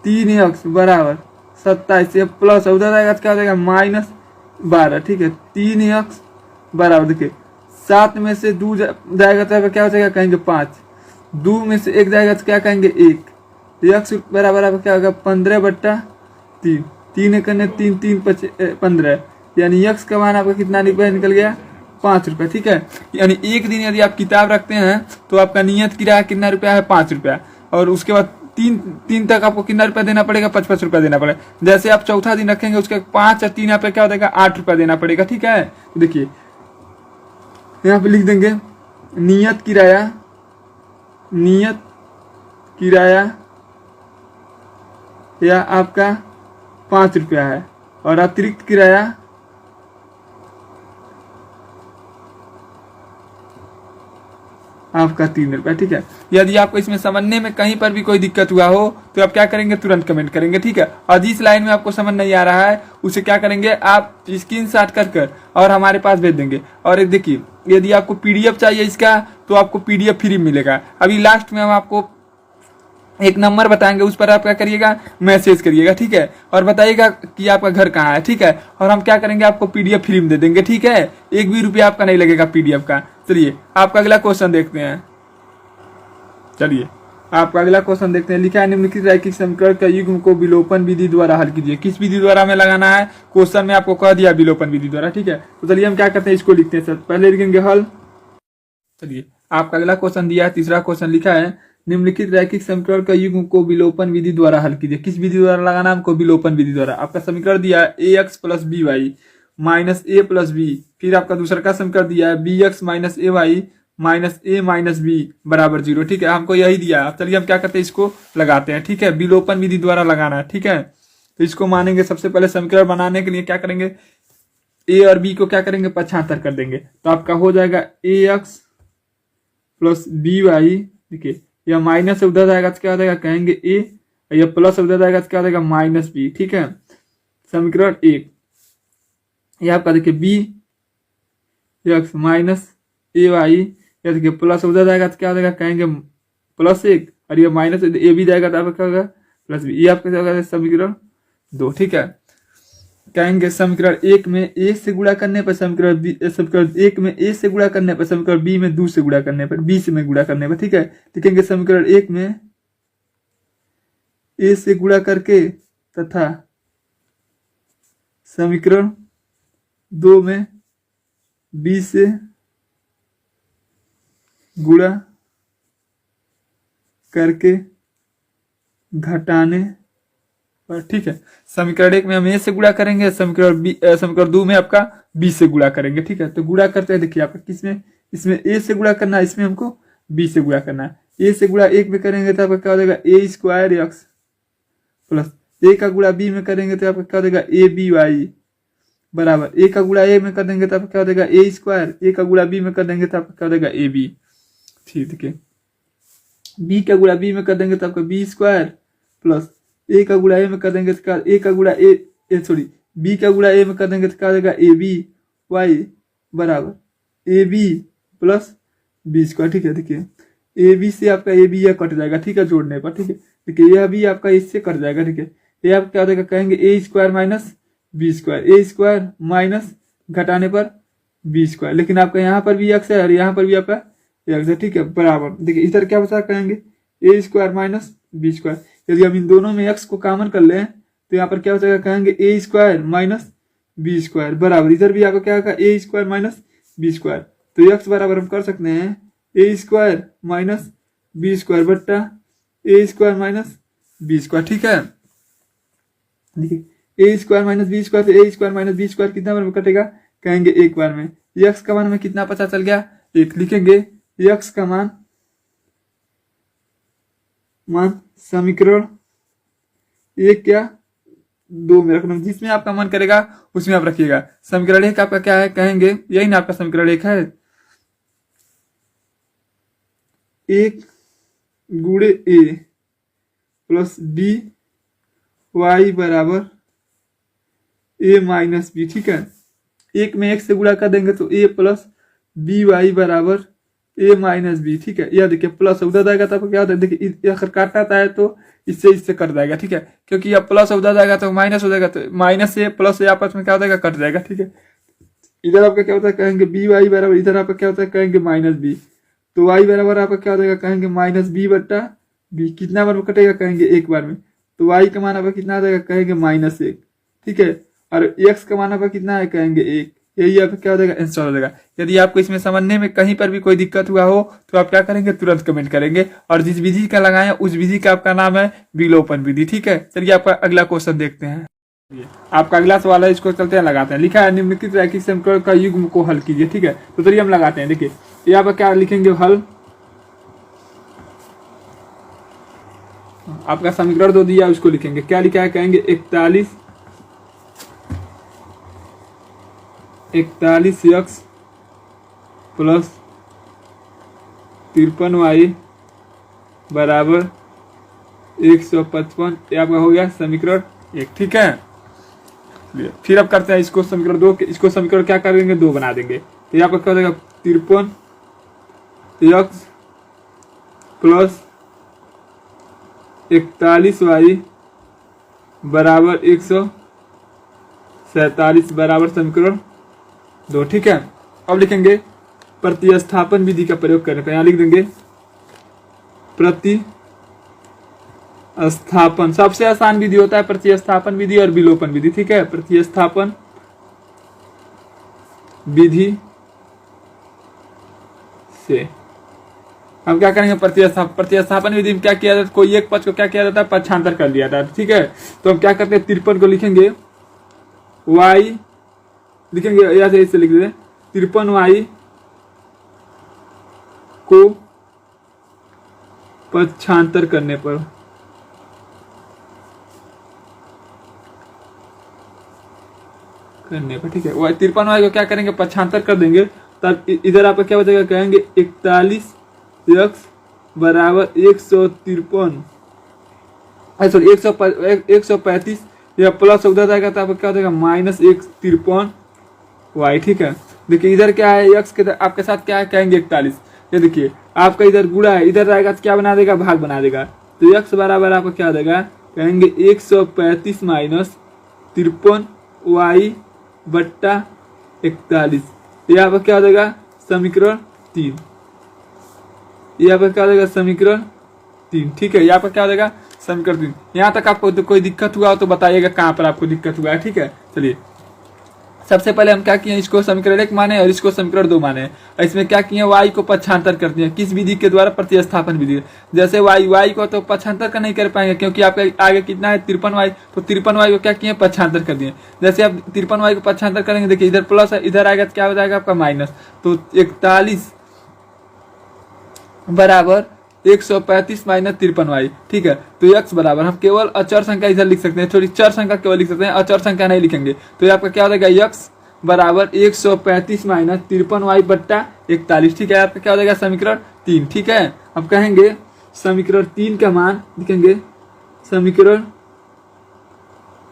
3x बराबर 27 से प्लस उधर आएगा क्या हो जाएगा? -12। ठीक है, 3x बराबर देखिए 7 में से 2 जाएगा तो क्या हो जाएगा? कहेंगे 5। 2 में से 1 जाएगा तो क्या कहेंगे? 1। x बराबर आपका क्या होगा? 15/3। 3 करने 3 3 15, यानी x का मान आपका कितना निकल गया? 5 रुपया, ठीक है। यानी एक दिन यदि आप किताब रखते हैं तो आपका नियत किराया कितना रुपया है, 5 रुपया। और उसके बाद तीन तक आपको कितना रुपया देना पड़ेगा, 55 रुपया देना पड़ेगा। जैसे आप चौथा दिन रखेंगे उसके 5 और 3 यहाँ पे क्या हो जाएगा, 8 रुपया देना पड़ेगा, ठीक है। देखिए यहाँ पे लिख देंगे नियत किराया या आपका 5 रुपया है और अतिरिक्त किराया आपका 3 रुपया, ठीक है। यदि आपको इसमें समझने में कहीं पर भी कोई दिक्कत हुआ हो तो आप क्या करेंगे, तुरंत कमेंट करेंगे, ठीक है। और जिस लाइन में आपको समझ नहीं आ रहा है उसे क्या करेंगे, आप स्क्रीनशॉट कर और हमारे पास भेज देंगे। और देखिए यदि आपको पीडीएफ चाहिए इसका तो आपको पीडीएफ फ्री मिलेगा। अभी लास्ट में हम आपको एक नंबर बताएंगे, उस पर आप क्या करिएगा, मैसेज करिएगा, ठीक है। और बताइएगा कि आपका घर कहाँ है, ठीक है। और हम क्या करेंगे, आपको पीडीएफ फ्री में दे देंगे, ठीक है। 1 भी रुपया आपका नहीं लगेगा पीडीएफ का। चलिए आपका अगला क्वेश्चन देखते हैं। चलिए आपका अगला क्वेश्चन देखते हैं। लिखा है निम्नलिखित रैखिक समीकरण का युग्म को विलोपन विधि द्वारा हल कीजिए। किस विधि द्वारा हमें लगाना है, क्वेश्चन में आपको कह दिया विलोपन विधि द्वारा, ठीक है। तो चलिए हम क्या करते हैं, इसको लिखते हैं। सर पहले लिखेंगे हल। चलिए आपका अगला क्वेश्चन दिया है, तीसरा क्वेश्चन लिखा है निम्नलिखित रैखिक समीकरण का युग्म को विलोपन विधि द्वारा हल कीजिए। किस विधि द्वारा लगाना, हमको विलोपन विधि द्वारा। आपका समीकरण दिया है ax plus B Y minus A plus B. फिर आपका दूसरा का समीकरण दिया है bx minus A Y minus A minus B बराबर 0, ठीक है। हमको यही दिया है। अब चलिए हम क्या करते हैं, इसको लगाते हैं, ठीक है। विलोपन विधि द्वारा लगाना है, ठीक है। तो इसको मानेंगे, सबसे पहले समीकरण बनाने के लिए क्या करेंगे, ए और बी को क्या करेंगे, 75 कर देंगे। तो आपका हो जाएगा ax प्लस बी वाई। देखिए या माइनस से उधर जाएगा तो क्या हो जाएगा, कहेंगे ए, या प्लस से उधर जाएगा तो क्या हो जाएगा, माइनस बी, ठीक है। समीकरण 1 ये आपका देखिए B x minus A Y, या देखिए प्लस उधर जाएगा तो क्या हो जाएगा, कहेंगे +1, और ये माइनस ए भी जाएगा तो आपका क्या होगा, प्लस बी। ये आपका समीकरण 2, ठीक है। कहेंगे समीकरण 1 में ए से गुणा करने पर समीकरण 1 में ए से गुणा करने पर समीकरण बी में 2 से गुणा करने पर, बी से में गुणा करने पर, ठीक है। लिखेंगे समीकरण 1 में ए से गुणा करके तथा समीकरण 2 में बी से गुणा करके घटाने पर, ठीक है। समीकरण 1 में हम ए से गुणा करेंगे, समीकरण 2 में आपका बी से गुणा करेंगे, ठीक है। तो गुणा करते हैं, देखिए आपका किसमें, इसमें ए से गुणा करना है, इसमें हमको बी से गुणा करना है। ए से गुणा 1 में करेंगे तो आपका क्या हो जाएगा, ए स्क्वायर एक्स प्लस ए का गुणा बी में करेंगे तो आपका क्या हो जाएगा, ए बी वाई बराबर ए का गुणा ए में कर देंगे तो आपका क्या हो जाएगा, ए स्क्वायर, ए का गुणा बी में कर देंगे तो आपका क्या हो जाएगा, ए बी, ठीक है। बी का गुणा बी में कर देंगे तो आपका बी स्क्वायर प्लस ए का गुणा ए में कर देंगे तो क्या, ए का गुणा बी का गुणा ए में कर देंगे तो क्या हो जाएगा, ए बी वाई बराबर a b plus b square, ठीक है। देखिए ए बी से आपका ए बी यह कट जाएगा, ठीक है, जोड़ने पर, ठीक है। देखिए यह भी आपका इससे कट जाएगा, ठीक है। ये आपका क्या हो जाएगा, कहेंगे ए स्क्वायर माइनस बी स्क्वायर, ए स्क्वायर माइनस घटाने पर बी स्क्वायर। लेकिन आपका यहाँ पर भी एक्स है और यहाँ पर भी आपका एक्स है, ठीक है, बराबर। देखिए इधर क्या बचा, कहेंगे ए स्क्वायर माइनस बी स्क्वायर। यदि हम इन दोनों में एक्स को कॉमन कर लें तो यहाँ पर क्या हो जाएगा, कहेंगे ए स्क्वायर माइनस बी स्क्वायर बराबर, इधर भी आपका क्या होगा, ए स्क्वायर माइनस बी स्क्वायर। तो एक्स बराबर हम कर सकते हैं ए स्क्वायर माइनस बी स्क्वायर बट्टा ए स्क्वायर माइनस बी स्क्वायर, ठीक है। देखिए ए स्क्वायर माइनस बी स्क्वायर, तो ए स्क्वायर माइनस बी स्क्वायर कितना बार में कटेगा, कहेंगे एक बार में। एक्स का मान में कितना पता चल गया, 1। लिखेंगे एक्स का मान समीकरण 1 या 2 में रखना, जिसमें आपका मन करेगा उसमें आप रखिएगा। समीकरण 1 आपका क्या है, कहेंगे यही ना आपका समीकरण 1 है, 1 गुणे ए प्लस बी वाई बराबर ए माइनस बी, ठीक है। 1 में 1 से गुणा कर देंगे तो ए प्लस बी वाई बराबर ए माइनस बी, ठीक है। यह देखिए प्लस उधर जाएगा तो क्या होता है, देखिए अगर काटता है तो इससे कट जाएगा, ठीक है। क्योंकि यह प्लस उधर जाएगा तो माइनस हो जाएगा, तो माइनस से प्लस से आपस में क्या हो जाएगा, कट जाएगा, ठीक है। इधर आपका क्या होता है, कहेंगे बी वाई बराबर, इधर आपका क्या होता है, कहेंगे माइनस बी। तो वाई बराबर आपका क्या हो जाएगा, कहेंगे माइनस बी बट्टा बी। कितना बार में कटेगा, कहेंगे एक बार में। तो वाई का मान आपका कितना आ जाएगा, कहेंगे -1, ठीक है। और एक्स का मान आपका कितना है, कहेंगे 1। यही यहाँ पे क्या हो जाएगा इंस्टॉल हो जाएगा। यदि आपको इसमें समझने में कहीं पर भी कोई दिक्कत हुआ हो तो आप क्या करेंगे, तुरंत कमेंट करेंगे। और जिस विधि का लगाए उस विधि का आपका नाम है विलोपन विधि। ठीक है, चलिए आपका अगला क्वेश्चन देखते हैं। आपका अगला सवाल है, इसको चलते हैं लगाते हैं। लिखा है निम्नलिखित रैखिक समीकरण का युग्म को हल कीजिए। ठीक है, तो चलिए हम लगाते हैं। देखिए यहाँ पर क्या लिखेंगे, हल। आपका समीकरण दो दिया उसको लिखेंगे, क्या लिखा है, कहेंगे 41x प्लस 53y बराबर 155। ये आपका हो गया समीकरण 1। ठीक है, फिर अब करते हैं इसको समीकरण 2। इसको समीकरण क्या करेंगे, 2 बना देंगे। तो यहाँ पर क्या हो जाएगा, 53x प्लस 41y बराबर 147 बराबर समीकरण 2। ठीक है, अब लिखेंगे प्रतिस्थापन विधि का प्रयोग करने पर। यहाँ लिख देंगे प्रतिस्थापन, सबसे आसान विधि होता है प्रतिस्थापन विधि और विलोपन विधि। ठीक है, प्रतिस्थापन विधि से हम क्या करेंगे, प्रतिस्थापन विधि में क्या किया जाता है, कोई एक पक्ष को क्या किया जाता है, पक्षांतर कर दिया जाता है। ठीक है, तो हम क्या करते हैं, 53 को लिखेंगे y, लिखेंगे या से इससे लिख देते 53y को पक्षांतर करने पर ठीक है, 53y को क्या करेंगे, पक्षांतर कर देंगे। तब इधर आपका क्या बचेगा, कहेंगे 41x बराबर 153 सॉरी 135 या प्लस उधर जाएगा तो आपका क्या हो जाएगा, माइनस 153y। ठीक है, देखिए इधर क्या है, x के आपके साथ क्या है, कहेंगे 41। ये देखिए आपका इधर गुणा है, इधर रहेगा तो क्या बना देगा, भाग बना देगा। तो x बराबर आपका क्या हो जाएगा, कहेंगे 135 माइनस 53y बट्टा 41। यहाँ पर क्या हो जाएगा, समीकरण 3। यहाँ पर क्या हो जाएगा, समीकरण 3। ठीक है, यहाँ पर क्या हो जाएगा, समीकरण 3। यहाँ तक आपको तो कोई दिक्कत हुआ हो तो बताइएगा कहाँ पर आपको दिक्कत हुआ है। ठीक है, चलिए सबसे पहले हम क्या किए, इसको समीकरण 1 माने और इसको समीकरण 2 माने। और इसमें क्या किए, y को पक्षांतर कर दिए। किस विधि के द्वारा, प्रतिस्थापन विधि। जैसे y को तो पक्षांतर का नहीं कर पाएंगे क्योंकि आपका आगे कितना है 53y, तो 53y को क्या किए, पक्षांतर कर दिए। जैसे आप 53y को पक्षांतर करेंगे, देखिए इधर प्लस है, इधर आएगा तो क्या हो जाएगा आपका माइनस। तो 41 बराबर 135 माइनस 53y। ठीक है, तो x बराबर हम केवल अचर संख्या इधर लिख सकते हैं, थोड़ी चर संख्या केवल लिख सकते हैं, अचर संख्या नहीं लिखेंगे। तो ये आपका क्या हो जाएगा, x बराबर 135 माइनस 53y बट्टा 41। ठीक है, आपका क्या हो जाएगा, समीकरण 3। ठीक है, अब कहेंगे समीकरण 3 का मान लिखेंगे, समीकरण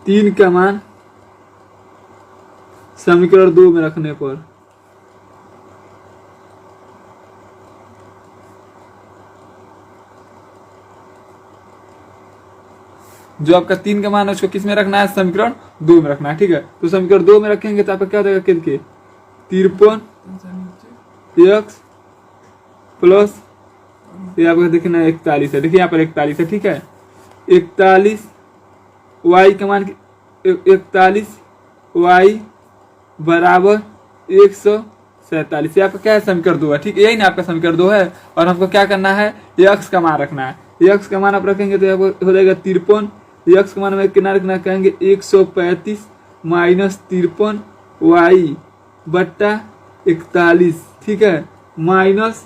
3 का मान समीकरण 2 में रखने पर जो आपका 3 का मान है उसको किस में रखना है, समीकरण 2 में रखना है। ठीक है, तो समीकरण 2 में रखेंगे तो आपका क्या हो जाएगा, किसके 53x प्लस ये आपका देखना 41 है। देखिए यहाँ पर 41 है। ठीक है, 41 y का मान 41y बराबर 147। ये आपका क्या है, समीकरण 2 है। ठीक है, यही ना आपका समीकरण 2 है। और हमको क्या करना है, x का मान रखना है। x का मान आप रखेंगे तो हो जाएगा 53। x का मान में कितना रखना, कहेंगे 135 माइनस 53y बट्टा 41। ठीक है, माइनस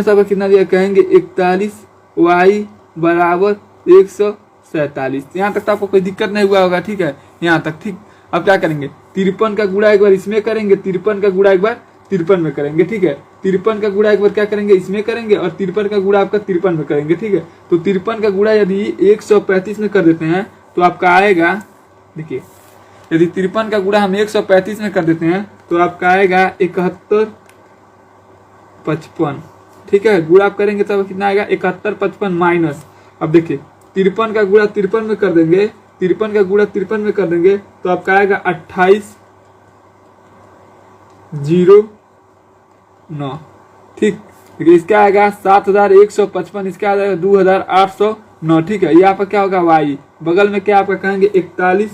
आपका कितना दिया, कहेंगे 41y बराबर 147। यहाँ तक तो आपको कोई दिक्कत नहीं हुआ होगा। ठीक है, यहाँ तक ठीक। अब क्या करेंगे, 53 का गुणा एक बार इसमें करेंगे, 53 का गुणा एक बार 53 में करेंगे। ठीक है, 53 का गुणा एक बार क्या करेंगे, इसमें करेंगे, और 53 का गुणा आपका 53 में करेंगे। ठीक है, तो 53 का गुणा यदि 135 में कर देते हैं तो आपका आएगा, देखिए यदि 53 का गुणा हम 135 में कर देते हैं तो आपका आएगा 7155। ठीक है, गुणा आप करेंगे तब कितना आएगा, 7155 माइनस, अब देखिए 53 का गुणा 53 में कर देंगे, 53 का गुणा 53 में कर देंगे तो आपका आएगा 2809। ठीक, देखिए इसका आएगा 7155, इसका आ जाएगा 2809। ठीक है, यहाँ पर क्या होगा, y बगल में क्या आपका कहेंगे 41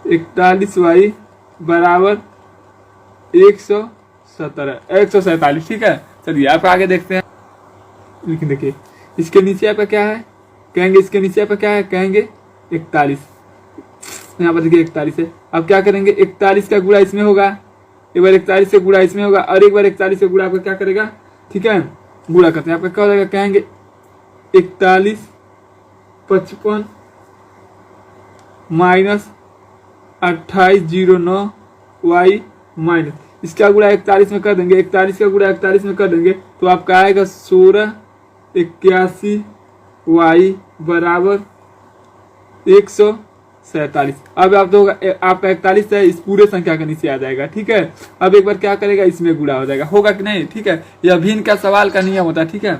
41y बराबर 147। ठीक है, चलिए आप आगे देखते हैं। लेकिन देखिए इसके नीचे आपका क्या है, कहेंगे इसके नीचे आपका क्या है, कहेंगे 41। यहाँ पर देखिए 41 है। अब क्या करेंगे, 41 का गुणा इसमें होगा, एक बार 41 से गुणा इसमें होगा और एक बार 41 से गुणा आपका क्या करेगा, ठीक है, गुणा करते हैं। आपका क्या हो जाएगा, कहेंगे 41 55 माइनस 2809 y माइनस इसका गुणा 41 में कर देंगे, 41 का गुणा 41 में कर देंगे तो आपका आएगा 1681 y बराबर 147। अब आप तो आपका 41 है, इस पूरे संख्या के नीचे आ जाएगा। ठीक है, अब एक बार क्या करेगा, इसमें गुणा हो जाएगा, होगा कि नहीं। ठीक है, यह भिन्न का सवाल का नियम होता है। ठीक है,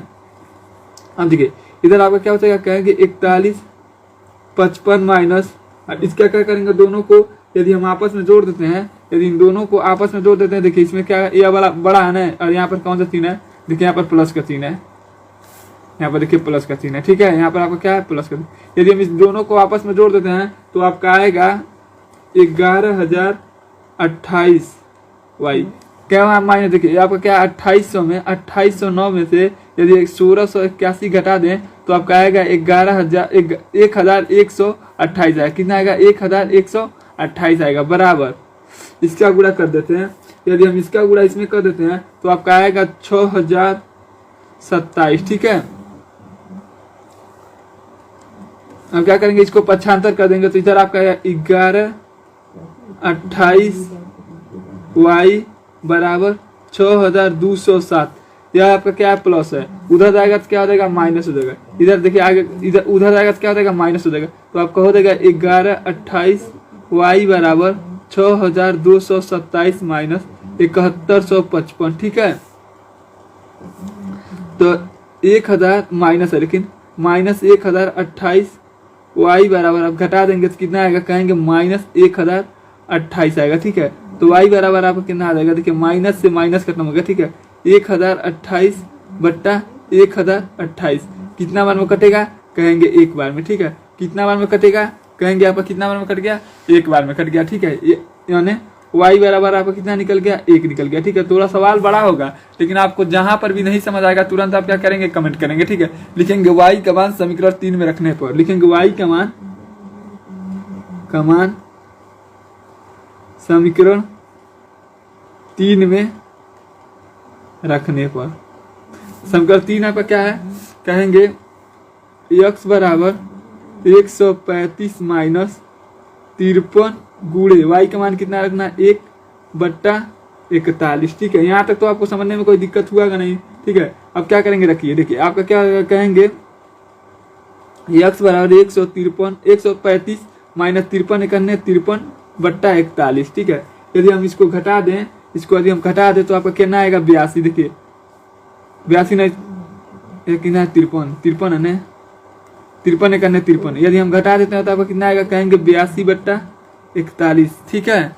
अब देखिए इधर आपका क्या हो जाएगा, कहेंगे 41 55 माइनस, इसका क्या करेंगे, दोनों को यदि हम आपस में जोड़ देते हैं, यदि इन दोनों को आपस में जोड़ देते हैं, देखिए इसमें क्या है, यह वाला बड़ा है ना, और यहाँ पर कौन सा चिन्ह है, देखिए यहाँ पर प्लस का चिन्ह है, यहाँ पर देखिए प्लस का चिन्ह है। ठीक है, यहाँ पर आपका क्या है, प्लस का। यदि हम इस दोनों को आपस में जोड़ देते हैं तो आपका आएगा 11028 y। क्या माइनस, देखिए आपका क्या 2809 में से यदि 1681 घटा दें तो आपका आएगा 1128 आएगा। कितना आएगा, 1128 आएगा बराबर, इसका गुणा कर देते हैं, यदि हम इसका गुणा इसमें कर देते हैं तो आपका आएगा 6027। ठीक है, अब क्या करेंगे, इसको पक्षांतर कर देंगे तो इधर आपका 1128 y बराबर 6207। यह आपका क्या है, प्लस है, उधर जाएगा तो क्या हो जाएगा, माइनस हो जाएगा। इधर देखिए आगे, इधर उधर जाएगा तो क्या हो जाएगा, माइनस हो जाएगा। तो आपका हो जाएगा 1128 y बराबर 6227 माइनस 7155। ठीक है, तो 1000 माइनस है, लेकिन माइनस 1028 y बराबर आप घटा देंगे तो कितना आएगा, कहेंगे माइनस 1028 आएगा। ठीक है, तो y बराबर आपको कितना आ जाएगा, देखिए माइनस से माइनस खत्म हो गया। ठीक है, 1028 बट्टा 1028 कितना बार में कटेगा, कहेंगे एक बार में। ठीक है, कितना बार में कटेगा, कहेंगे आपका कितना बार में कट गया, एक बार में कट गया। ठीक है, यानी y बराबर आपका कितना निकल गया, 1 निकल गया। ठीक है, थोड़ा सवाल बड़ा होगा, लेकिन आपको जहां पर भी नहीं समझ आएगा तुरंत आप क्या करेंगे, कमेंट करेंगे। ठीक है, लिखेंगे y का मान समीकरण 3 में रखने पर, लिखेंगे y का मान समीकरण 3 में रखने पर। समीकरण 3 आपका क्या है, कहेंगे x बराबर 135 माइनस 53 गुणे y का मान कितना रखना है, 1/41। ठीक है, यहाँ तक तो आपको समझने में कोई दिक्कत हुआ का नहीं। ठीक है, अब क्या करेंगे, रखिए, देखिए आपका क्या कहेंगे, x बराबर 135 माइनस 53 ठीक है, यदि हम इसको घटा दें, यदि हम घटा दें तो आपका कितना आएगा, 82। देखिए 82 नहीं, कितना है, 53 है ना, 53 यदि हम घटा देते हैं तो आपका कितना आएगा, कहेंगे 82/41। ठीक है,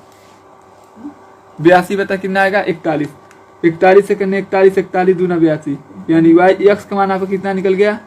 82 बटा कितना आएगा, 41 से करने 41 दूना 82, यानी x का मान आपका कितना निकल गया,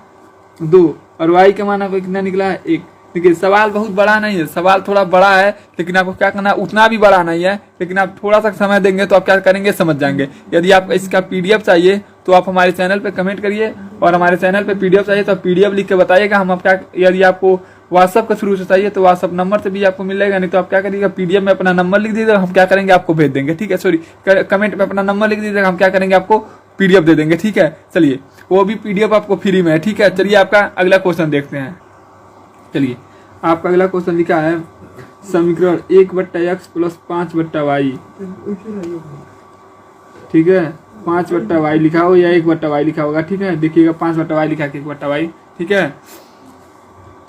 2, और y का मान आपका कितना निकला है, 1। देखिए सवाल बहुत बड़ा नहीं है, सवाल थोड़ा बड़ा है, लेकिन आपको क्या करना है, उतना भी बड़ा नहीं है, लेकिन आप थोड़ा सा समय देंगे तो आप क्या करेंगे, समझ जाएंगे। यदि आपको इसका पीडीएफ चाहिए तो आप हमारे चैनल पे कमेंट करिए, और हमारे चैनल पे पीडीएफ चाहिए तो पीडीएफ लिख के बताइएगा। हम आप क्या, यदि आपको व्हाट्सअप के थ्रू से चाहिए तो व्हाट्सअप नंबर से भी आपको मिलेगा, नहीं तो आप क्या करिएगा, पीडीएफ में अपना नंबर लिख दीजिएगा, हम क्या करेंगे, आपको भेज देंगे। ठीक है, सॉरी, कमेंट में अपना नंबर लिख दीजिएगा, हम क्या करेंगे, आपको पीडीएफ दे देंगे। ठीक है, चलिए, वो भी पीडीएफ आपको फ्री में है। ठीक है, चलिए आपका अगला क्वेश्चन देखते हैं। चलिए आपका अगला क्वेश्चन लिखा है, समीकरण 1/x प्लस 5/y। ठीक है, 5/y लिखा हो या 1/y लिखा होगा। ठीक है, देखिएगा 5/y लिखा है, 1/y। ठीक है,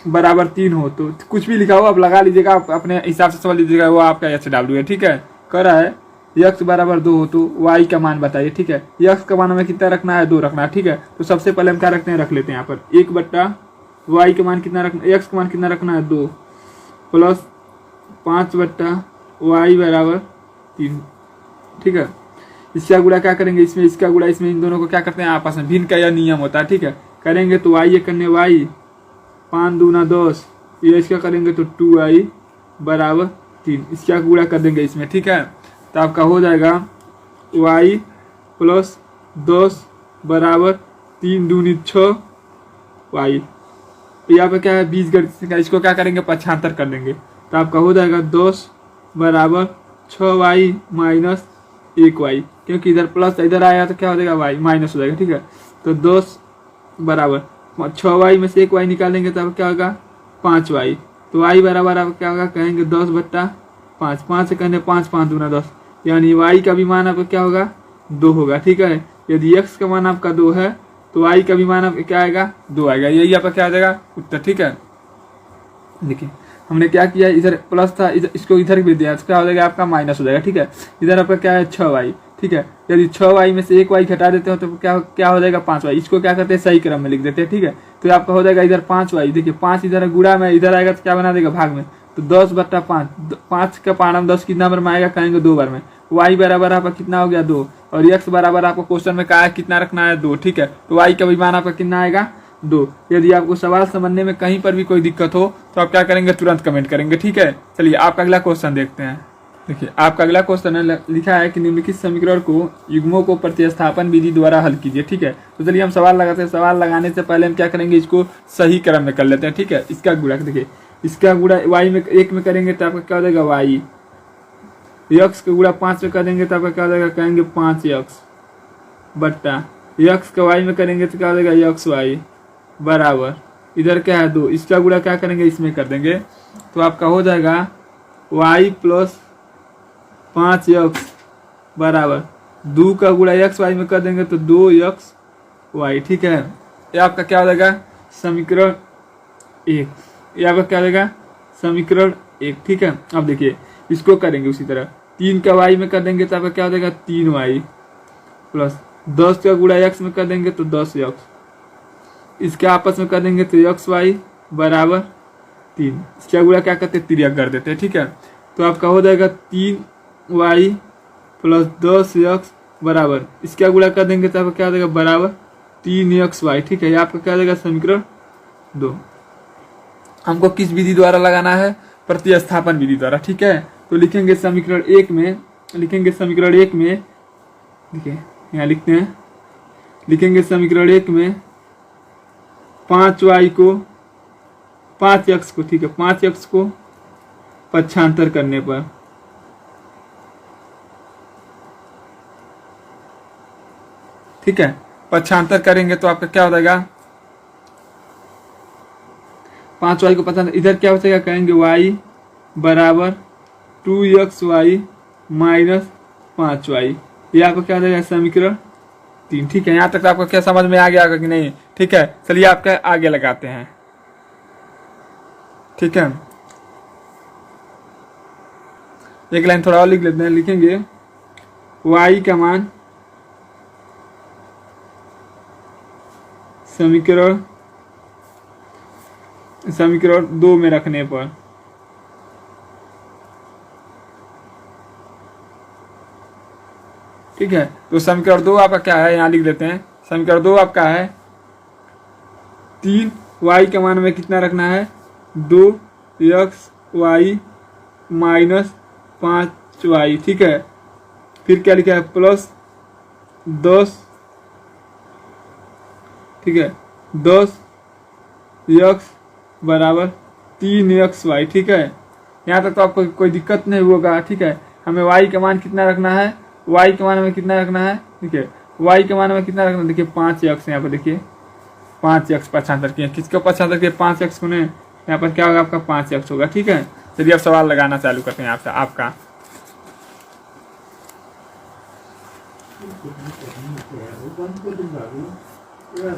बराबर 3 हो तो कुछ भी लिखा हो आप लगा लीजिएगा, आप अपने हिसाब से समझ लीजिएगा, वो आपका SW है। ठीक है, कर रहा है x बराबर 2 हो तो y का मान बताइए। ठीक है, x का मान हमें कितना रखना है, 2 रखना है। ठीक है, तो सबसे पहले हम क्या रखते हैं, रख लेते हैं यहाँ पर 1/y का मान कितना रखना, x का मान कितना रखना है, 2 प्लस 5/y बराबर 3। ठीक है, इसका गुणा क्या करेंगे, इसमें इसका गुणा इसमें, इन दोनों को क्या करते हैं, आपस में भिन्न का यह नियम होता है। ठीक है, करेंगे तो y करने y 5 दूना 10, ये इसका करेंगे तो 2y बराबर 3, इसका गुणा कर देंगे इसमें, ठीक है। तो आपका हो जाएगा y प्लस 10 बराबर 3 दूनी 6 y। यहाँ पे क्या है 20 गणित का, इसको क्या करेंगे 75 कर देंगे। तो आपका हो जाएगा 10 बराबर 6y माइनस 1y, क्योंकि इधर प्लस इधर आया तो क्या हो जाएगा y माइनस हो जाएगा, ठीक है। तो 10 बराबर 6y में से 1y निकालेंगे तो अब क्या होगा 5y। तो y बराबर आप क्या होगा कहेंगे 10/5, 5 से कहने 5 5 दूना 10, यानी y का भी मान आपका क्या होगा 2 होगा, ठीक है। यदि x का मान आपका 2 है तो y का भी मान आपका क्या आएगा 2 आएगा, यही आपका क्या आ जाएगा उत्तर, ठीक है। देखिए हमने क्या किया, इधर प्लस था, इधर इसको इधर भी दिया तो क्या हो जाएगा आपका माइनस हो जाएगा, ठीक है। इधर आपका क्या है 6y, ठीक है। यदि 6y में से 1y घटा देते हो तो क्या हो जाएगा 5y, इसको क्या करते हैं सही क्रम में लिख देते हैं, ठीक है। तो आपका हो जाएगा इधर 5y, देखिए 5 इधर गुणा में, इधर आएगा तो क्या बना देगा भाग में, तो 10/5, 5 का पारा में 10 कितना बार में आएगा कहेंगे 2 बार में। y बराबर आपका कितना हो गया 2, और x बराबर आपको क्वेश्चन में कहा है कितना रखना है 2, ठीक है। तो y का भी मान आपका कितना आएगा 2। यदि आपको सवाल समझने में कहीं पर भी कोई दिक्कत हो तो आप क्या करेंगे तुरंत कमेंट करेंगे, ठीक है। चलिए आपका अगला क्वेश्चन देखते हैं। देखिए आपका अगला क्वेश्चन है, लिखा है कि निम्नलिखित समीकरण को युग्मों को प्रतिस्थापन विधि द्वारा हल कीजिए, ठीक है। तो चलिए हम सवाल लगाते हैं। सवाल लगाने से पहले हम क्या करेंगे, इसको सही क्रम में कर लेते हैं, ठीक है। इसका गुणा देखिए, इसका गुणा y में 1 में करेंगे तो आपका क्या हो जाएगा y, x का गुणा 5 में करेंगे तो आपका क्या हो जाएगा कहेंगे 5x बट्टा x का y में करेंगे तो क्या हो जाएगा xy बराबर, इधर क्या है 2, इसका गुणा क्या करेंगे इसमें कर देंगे तो आपका हो जाएगा y प्लस 5x बराबर 2 का गुणा xy में कर देंगे तो 2xy, ठीक है। ये आपका क्या हो जाएगा समीकरण 1, ये आपका क्या हो जाएगा समीकरण 1, ठीक है। अब देखिए इसको करेंगे उसी तरह, 3 का y में कर देंगे तो आपका क्या हो जाएगा 3y प्लस 10 का गुणा x में कर देंगे तो 10x, इसके आपस में कर देंगे तो xy बराबर 3, इसका गुणा क्या करते हैं तिर्यक कर देते हैं, ठीक है। तो आपका हो जाएगा 3y प्लस 10x बराबर, इसका गुणा कर देंगे तो आपका क्या हो जाएगा बराबर 3xy, ठीक है। ये आपका क्या हो जाएगा समीकरण 2। हमको किस विधि द्वारा लगाना है, प्रतिस्थापन विधि द्वारा, ठीक है। तो लिखेंगे समीकरण 1 में, लिखेंगे समीकरण 1 में, देखिए यहाँ लिखते हैं, लिखेंगे समीकरण 1 में 5y को 5x को, ठीक है, 5x को पक्षांतर करने पर, ठीक है, पक्षांतर करेंगे तो आपका क्या हो जाएगा 5y को पक्षांतर, इधर क्या हो जाएगा कहेंगे y बराबर 2xy माइनस 5y, ये आपको क्या हो जाएगा समीकरण 3, ठीक है। यहाँ तक आपको क्या समझ में आ गया कि नहीं, ठीक है। चलिए आपका आगे लगाते हैं, ठीक है। एक लाइन थोड़ा और लिख लेते हैं, लिखेंगे y का मान समीकरण 2 में रखने पर, ठीक है। तो समीकरण 2 आपका क्या है यहाँ लिख देते हैं, समीकरण 2 आपका है 3y के मान में कितना रखना है 2xy माइनस 5y, ठीक है। फिर क्या लिखा है प्लस 10, ठीक है, 10x बराबर 3xy, ठीक है। यहाँ तक तो आपको कोई दिक्कत नहीं होगा, ठीक है। हमें y का मान कितना रखना है, y के मान में कितना रखना है, ठीक है, y के मान में कितना रखना है, देखिए 5x, यहाँ पर देखिए 5x पक्षांतर किए, किसको पक्षांतर किए 5x को, ने यहाँ पर क्या होगा आपका 5x होगा, ठीक है। चलिए अब सवाल लगाना चालू करते हैं आपसे, आपका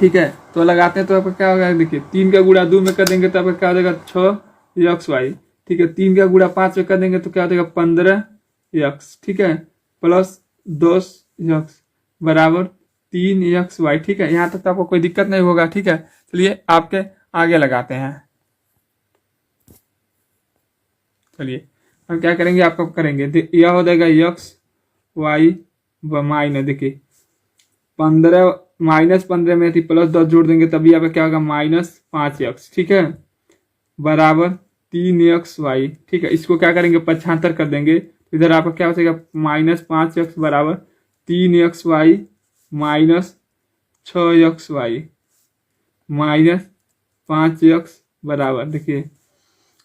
ठीक है। तो लगाते हैं तो आपका क्या होगा, देखिए 3 का गुणा 2 में कर देंगे तो आपका क्या हो जाएगा 6xy, ठीक है। 3 का गुणा 5 में कर देंगे तो क्या हो जाएगा 15x, ठीक है, प्लस 10x बराबर 3xy, ठीक है। यहाँ तक तो आपको कोई दिक्कत नहीं होगा, ठीक है। चलिए आपके आगे लगाते हैं। चलिए हम क्या करेंगे, आपको करेंगे यह हो जाएगा xy माइनस, देखिए 15 -15 में थी प्लस 10 जोड़ देंगे तभी यहाँ पे क्या होगा -5x, ठीक है, बराबर 3xy, ठीक है। इसको क्या करेंगे, पक्षांतर कर देंगे, इधर आपका क्या हो जाएगा -5x बराबर 3xy minus 6xy minus 5x बराबर, देखिए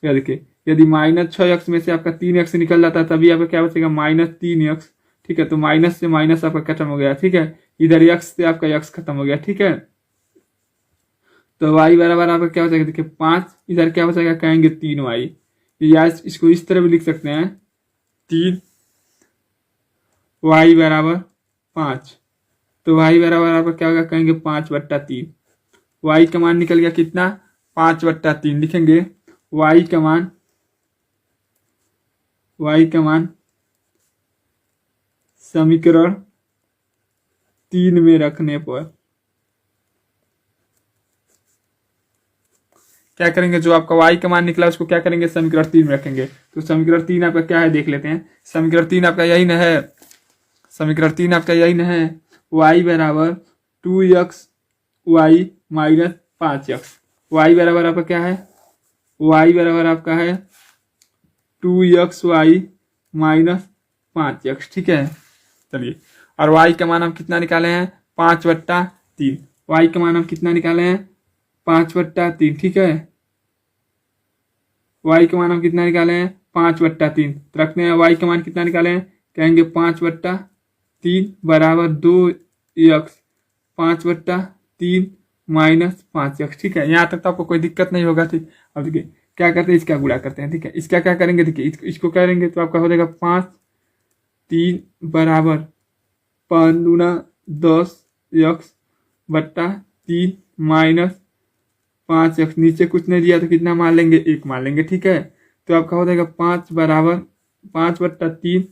या देखिए यदि -6x में से आपका 3x निकल जाता है तभी आपका क्या बचेगा -3x, ठीक है। तो माइनस से माइनस आपका खत्म हो गया, ठीक है। इधर x से आपका x खत्म हो गया, ठीक है। तो y बराबर आपका क्या हो जाएगा, देखिए 5, इधर क्या हो जाएगा कहेंगे 3y, या इसको इस तरह भी लिख सकते हैं 3y बराबर 5। तो y बराबर आपका क्या होगा कहेंगे 5/3। y का मान निकल गया कितना 5/3, लिखेंगे y का मान समीकरण 3 में रखने पर क्या करेंगे, जो आपका y का मान निकला उसको क्या करेंगे समीकरण 3 में रखेंगे। तो समीकरण 3 आपका क्या है देख लेते हैं। समीकरण 3 आपका यही न है, समीकरण 3 आपका यही न है, y बराबर 2xy माइनस 5x। y बराबर आपका क्या है, y बराबर आपका है 2xy माइनस 5x, ठीक है। चलिए, और y का मान हम कितना निकाले हैं 5/3। y का मान हम कितना निकाले हैं 5/3, ठीक है। y का मान हम कितना निकाले हैं 5/3, तो रखते हैं y का मान कितना निकाले हैं, कहेंगे 5/3 बराबर 2x 5/3 माइनस 5x, ठीक है। यहाँ तक तो आपको कोई दिक्कत नहीं होगा, ठीक। अब देखिए क्या करते हैं, इसका गुणा करते हैं, ठीक है। इसका क्या करेंगे, देखिए इसको करेंगे तो आपका हो जाएगा 5/3 बराबर 5×10x/3 माइनस 5x, नीचे कुछ नहीं दिया तो कितना मान लेंगे 1 मान लेंगे, ठीक है। तो आपका हो जाएगा 5 बराबर 5/3,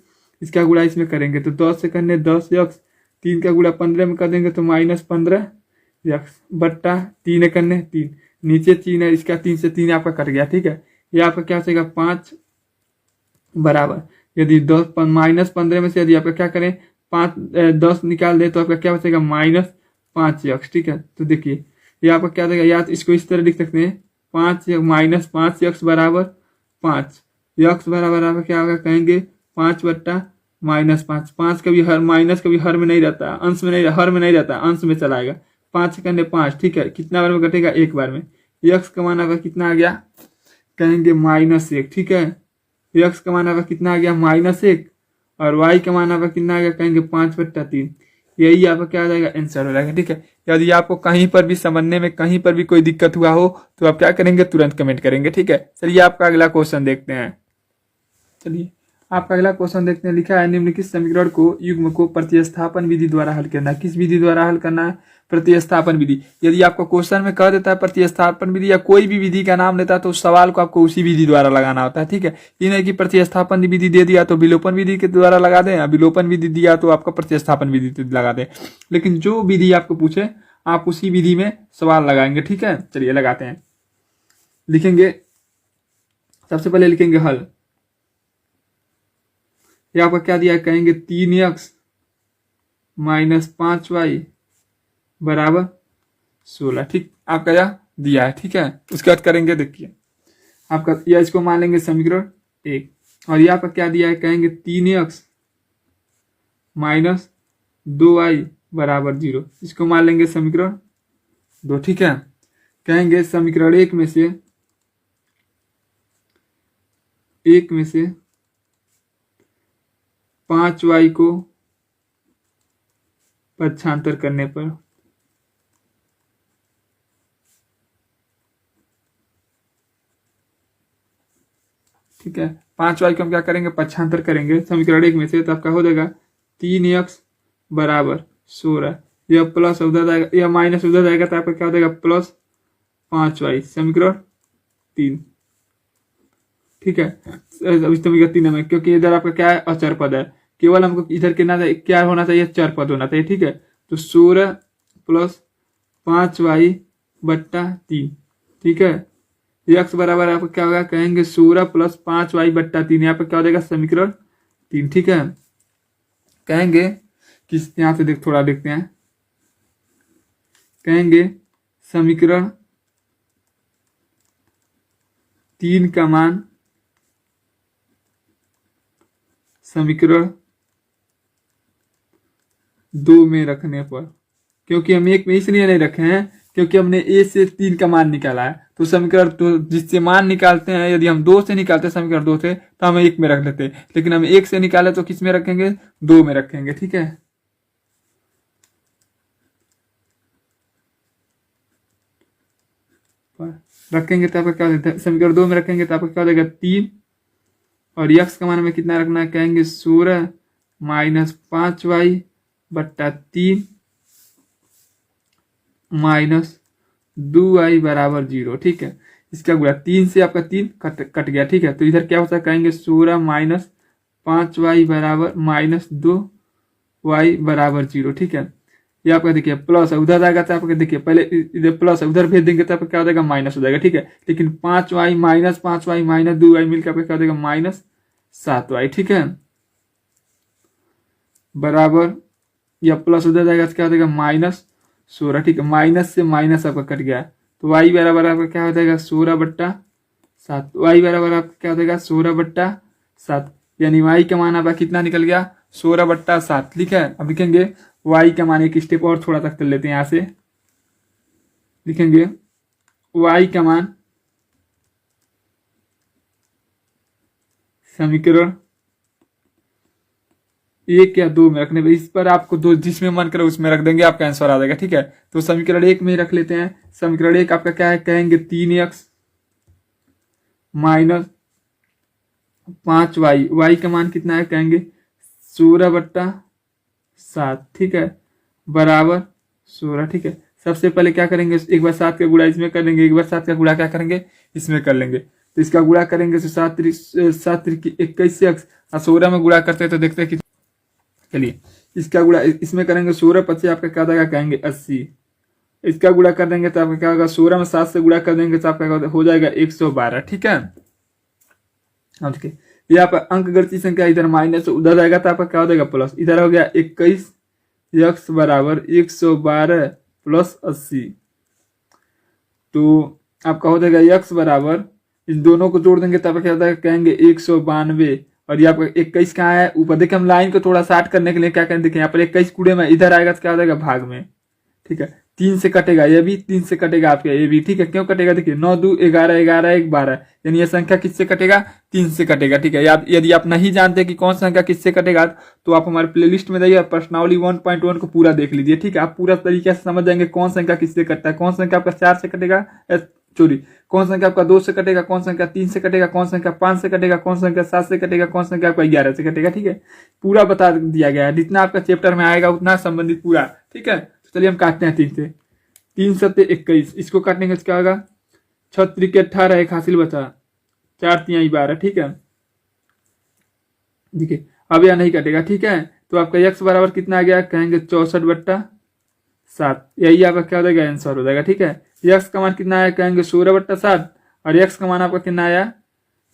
इसका गुणा इसमें करेंगे तो 10 से करने 10x, 3 का गुणा 15 में कर देंगे तो -15x/3 करने 3, नीचे 3 है, इसका 3 से 3 आपका कट गया, ठीक है। ये आपका क्या हो जाएगा 5 बराबर, यदि 10 -15 में से यदि आपका क्या करें 10 निकाल दे तो आपका क्या बचेगा -5x, ठीक है। तो देखिए ये आपका क्या देगा, या तो इसको इस तरह लिख सकते हैं 5 -5x बराबर 5, x बराबर आपका क्या होगा कहेंगे 5/-5। 5 कभी हर माइनस कभी हर में नहीं रहता, अंश में नहीं, हर में नहीं रहता, अंश में चला आएगा। 5 से करने 5, ठीक है। कितना बार में कटेगा 1 बार में। x का मान आपका कितना आ गया कहेंगे -1, ठीक है। x का मान आपका कितना आ गया -1, और y का मान आपका कितना आ गया कहेंगे 5/3। यही आपका क्या आ जाएगा आंसर हो जाएगा, ठीक है। यदि आपको कहीं पर भी समझने में कहीं पर भी कोई दिक्कत हुआ हो तो आप क्या करेंगे तुरंत कमेंट करेंगे, ठीक है। चलिए आपका अगला क्वेश्चन देखते हैं। चलिए आपका अगला क्वेश्चन देखते हैं। लिखा है निम्नलिखित समीकरण को युग्म को प्रतिस्थापन विधि द्वारा हल करना है। किस विधि द्वारा हल करना है, प्रतिस्थापन विधि। यदि आपको क्वेश्चन में कह देता है प्रतिस्थापन विधि या कोई भी विधि का नाम लेता है तो उस सवाल को आपको उसी विधि द्वारा लगाना होता है, ठीक है। ये नहीं कि प्रतिस्थापन विधि दे दिया तो विलोपन विधि के द्वारा लगा दें, विलोपन विधि दिया तो आपका प्रतिस्थापन विधि लगा दें। लेकिन जो विधि आपको पूछे आप उसी विधि में सवाल लगाएंगे, ठीक है। चलिए लगाते हैं। लिखेंगे, सबसे पहले लिखेंगे हल। ये आपका क्या दिया है कहेंगे 3x माइनस 5y बराबर 16, ठीक। आपका यह दिया है, ठीक है। उसके बाद करेंगे, देखिए आपका यह इसको मान लेंगे समीकरण 1, और यहाँ पर क्या दिया है कहेंगे 3x माइनस 2y बराबर 0, इसको मान लेंगे समीकरण 2, ठीक है। कहेंगे समीकरण 1 में से 5y को पक्षांतर करने पर ठीक है 5y को हम क्या करेंगे पक्षांतर करेंगे समीकरण 1 में से, तो आपका हो जाएगा 3x बराबर 16, यह प्लस उधर जाएगा, यह माइनस उधर जाएगा तो आपका क्या हो जाएगा प्लस 5y समीकरण 3, ठीक है। समीकरण 3 में क्योंकि इधर आपका क्या है अचर पद है, केवल हमको इधर क्या होना चाहिए चर पद होना चाहिए, ठीक है। तो 16 प्लस 5y बट्टा 3, ठीक है। x बराबर आपका क्या होगा कहेंगे 16 प्लस 5y बट्टा 3, यहाँ पर क्या हो जाएगा समीकरण 3, ठीक है। कहेंगे किस यहाँ से थोड़ा देखते हैं, कहेंगे समीकरण 3 का मान समीकरण 2 में रखने पर, क्योंकि हम 1 में इसलिए नहीं रखे हैं क्योंकि हमने a से 3 का मान निकाला है, तो समीकरण तो जिससे मान निकालते हैं, यदि हम 2 से निकालते हैं समीकरण 2 से तो हम 1 में रख लेते हैं, लेकिन हम 1 से निकाले तो किस में रखेंगे, 2 में रखेंगे। ठीक है, रखेंगे तो आपका क्या होता है, समीकरण 2 में रखेंगे तो आपका क्या हो जाएगा 3, और यक्स का मान में कितना रखना है, कहेंगे 16 माइनस 5y बट्टा 3 माइनस 2y बराबर 0। ठीक है, इसका गुणा 3 से आपका 3 कट गया। ठीक है, तो इधर क्या होता है, कहेंगे 16 माइनस 5y बराबर माइनस 2y बराबर 0। ठीक है, ये आपका देखिए प्लस है, उधर जाएगा तो आपका देखिए पहले इधर प्लस है, उधर भेज देंगे तो आपका क्या हो जाएगा, माइनस हो जाएगा। ठीक है, लेकिन 5y माइनस 2y मिलकर आपका क्या हो जाएगा, माइनस 7y। ठीक है, बराबर या प्लस उधर जाएगा तो क्या हो जाएगा, माइनस 16। ठीक है, माइनस से माइनस आपका कट गया, तो y बराबर आपका क्या हो जाएगा, 16/7। y बराबर आपका क्या हो जाएगा, 16/7, यानी y का मान आपका कितना निकल गया, 16/7। ठीक है, अब लिखेंगे y का मान, एक स्टेप और थोड़ा तक कर लेते हैं, यहां से लिखेंगे y का मान समीकरण 1 या 2 में रखने पर, इस पर आपको दो जिसमें मन करे उसमें रख देंगे, आपका आंसर आ जाएगा। ठीक है, तो समीकरण 1 में ही रख लेते हैं। समीकरण 1 आपका क्या है, कहेंगे 3x माइनस 5y, y का मान कितना है, कहेंगे 16/7। ठीक है, बराबर 16। ठीक है, सबसे पहले क्या करेंगे, एक बार 7 का गुणा इसमें कर लेंगे, एक बार 7 का गुणा क्या करेंगे, इसमें कर लेंगे, तो इसका गुणा करेंगे तो 7 3 21 x, 16 में गुणा करते हैं तो देखते हैं कि, चलिए इसका गुणा इसमें करेंगे, 16 25 आपका क्या देगा, कहेंगे 80। इसका गुणा कर देंगे तो आपका क्या होगा, 16 में 7 से गुणा कर देंगे तो आपका हो जाएगा 112। ठीक है, अब देखिए ये आपका अंक गणितीय संख्या इधर माइनस उधर जाएगा तो आपका क्या हो जाएगा, प्लस, इधर हो गया 21x बराबर 112 प्लस 80, तो आपका हो जाएगा x बराबर, इन दोनों को जोड़ देंगे तो आपका क्या होता है, कहेंगे 192, और ये आपका 21 कहाँ है, ऊपर देखिए हम लाइन को थोड़ा शार्ट करने के लिए क्या करें, देखिए यहाँ पर 21 कूड़े में इधर आएगा तो क्या हो जाएगा, भाग में। ठीक है, 3 से कटेगा, ये भी 3 से कटेगा आपका, ये भी। ठीक है, क्यों कटेगा, देखिए 9 2 11 11 1 12, यानी ये संख्या किससे कटेगा, 3 से कटेगा। ठीक है, यदि आप नहीं जानते कि कौन संख्या किससे कटेगा तो आप हमारे प्लेलिस्ट में जाइए और प्रश्नावली 1.1 को पूरा देख लीजिए। ठीक है, आप पूरा तरीके से समझ जाएंगे कौन संख्या किससे कटता है, कौन संख्या आपका 4 से कटेगा, कौन संख्या आपका 2 से कटेगा, कौन संख्या 3 से कटेगा, कौन संख्या 5 से कटेगा, कौन संख्या 7 से कटेगा, कौन संख्या आपका 11 से कटेगा। ठीक है, पूरा बता दिया गया है, जितना आपका चैप्टर में आएगा उतना संबंधित पूरा। ठीक है, तो चलिए हम काटते हैं 3 से, 3 7 21, इसको काटने का क्या होगा, 6 3 18, एक हासिल बचा, 4 3 12। ठीक है, देखिए अब यह नहीं कटेगा। ठीक है, तो आपका x बराबर कितना आ गया, कहेंगे 64/7, यही आपका क्या हो जाएगा, आंसर हो जाएगा। ठीक है, x का मान कितना आया, कहेंगे 16/7, और x का मान आपका कितना आया,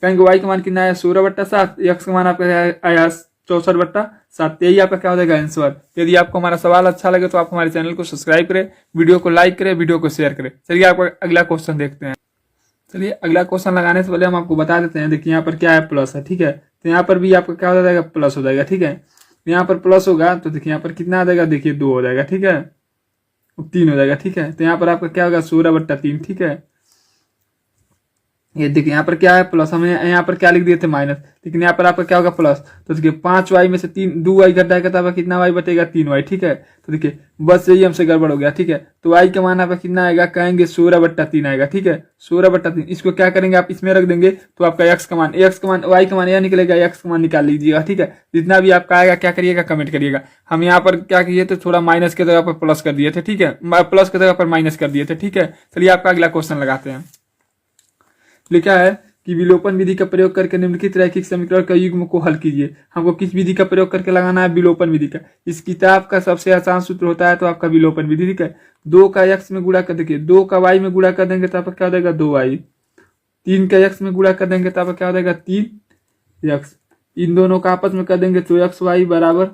कहेंगे y का मान कितना आया, 16/7, x का मान आपका आया 64/7, यही आपका क्या हो जाएगा, आंसर। यदि आपको हमारा सवाल अच्छा लगे तो आप हमारे चैनल को सब्सक्राइब करें, वीडियो को लाइक करें, वीडियो को शेयर करें। चलिए आपका अगला क्वेश्चन देखते हैं। चलिए अगला क्वेश्चन लगाने से पहले हम आपको बता देते हैं, देखिए यहाँ पर क्या है, प्लस है। ठीक है, तो यहाँ पर भी आपका क्या हो जाएगा, प्लस हो जाएगा। ठीक है, यहाँ पर प्लस होगा तो देखिए यहाँ पर कितना आ जाएगा, देखिए 2 हो जाएगा। ठीक है, 3 हो जाएगा। ठीक है, तो यहाँ पर आपका क्या होगा, 16/3। ठीक है, ये देखिए यहाँ पर क्या है, प्लस, हमने यहाँ पर क्या लिख दिए थे, माइनस, लेकिन यहाँ पर आपका क्या होगा, प्लस। तो देखिए 5y में से 2y घट जाएगा तो आपका कितना y बचेगा, 3y। ठीक है, तो देखिए बस यही हमसे गड़बड़ हो गया। ठीक है, तो y का मान आपका कितना आएगा, कहेंगे 16/3 आएगा। ठीक है, 16/3, इसको क्या करेंगे, आप इसमें रख देंगे तो आपका x का मान y का मान यह निकलेगा, x का मान निकाल लीजिएगा। ठीक है, जितना भी आपका आएगा क्या करिएगा, कमेंट करिएगा। हम यहाँ पर क्या किए थे, थोड़ा माइनस के जगह पर प्लस कर दिए थे। ठीक है, प्लस की जगह पर माइनस कर दिए थे। ठीक है, चलिए आपका अगला क्वेश्चन लगाते हैं। लिखा है कि विलोपन विधि का प्रयोग करके निम्नलिखित रैखिक समीकरण का युग्म को हल कीजिए। हमको किस विधि का प्रयोग करके लगाना है, विलोपन विधि का। इस किताब का सबसे आसान सूत्र होता है तो आपका विलोपन विधि। ठीक है, 2 का x में गुणा कर, देखिए 2 का y में गुणा कर देंगे तो आपका क्या हो जाएगा, 2y, 3 का x में गुणा कर देंगे तो आपका क्या हो जाएगा, 3x, इन दोनों का आपस में कर देंगे तो xy बराबर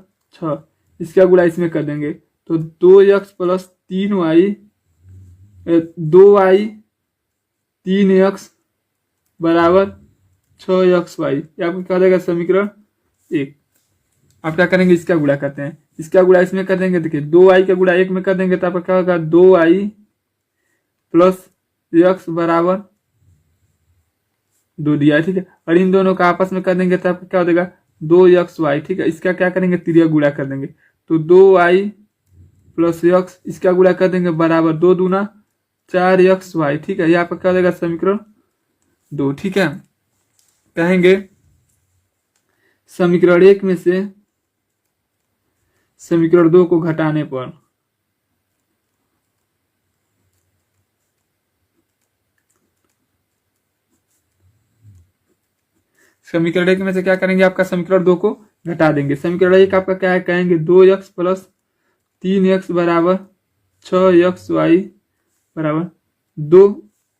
6, इसका गुणा इसमें कर देंगे तो 2x plus 3y 2y 3x बराबर 6xy, ये आपको क्या हो जाएगा समीकरण 1। आप क्या करेंगे, इसका गुणा करते हैं, इसका गुणा इसमें कर देंगे। देखिए 2i का गुणा 1 में कर देंगे तो आपका क्या होगा 2i प्लस x बराबर 2 दिया है, ठीक है। और इन दोनों का आपस में कर देंगे तो आपका क्या हो जाएगा 2xy, ठीक है। इसका क्या करेंगे तिरिया गुणा कर देंगे तो 2i प्लस x, इसका गुणा कर देंगे बराबर 2 दूना 4xy, ठीक है। यहाँ पर क्या हो जाएगा समीकरण 2, ठीक है। कहेंगे समीकरण 1 में से समीकरण 2 को घटाने पर समीकरण 1 में से क्या करेंगे, आपका समीकरण 2 को घटा देंगे। समीकरण 1 आपका क्या है, कहेंगे 2x प्लस 3x बराबर 6xy बराबर 2।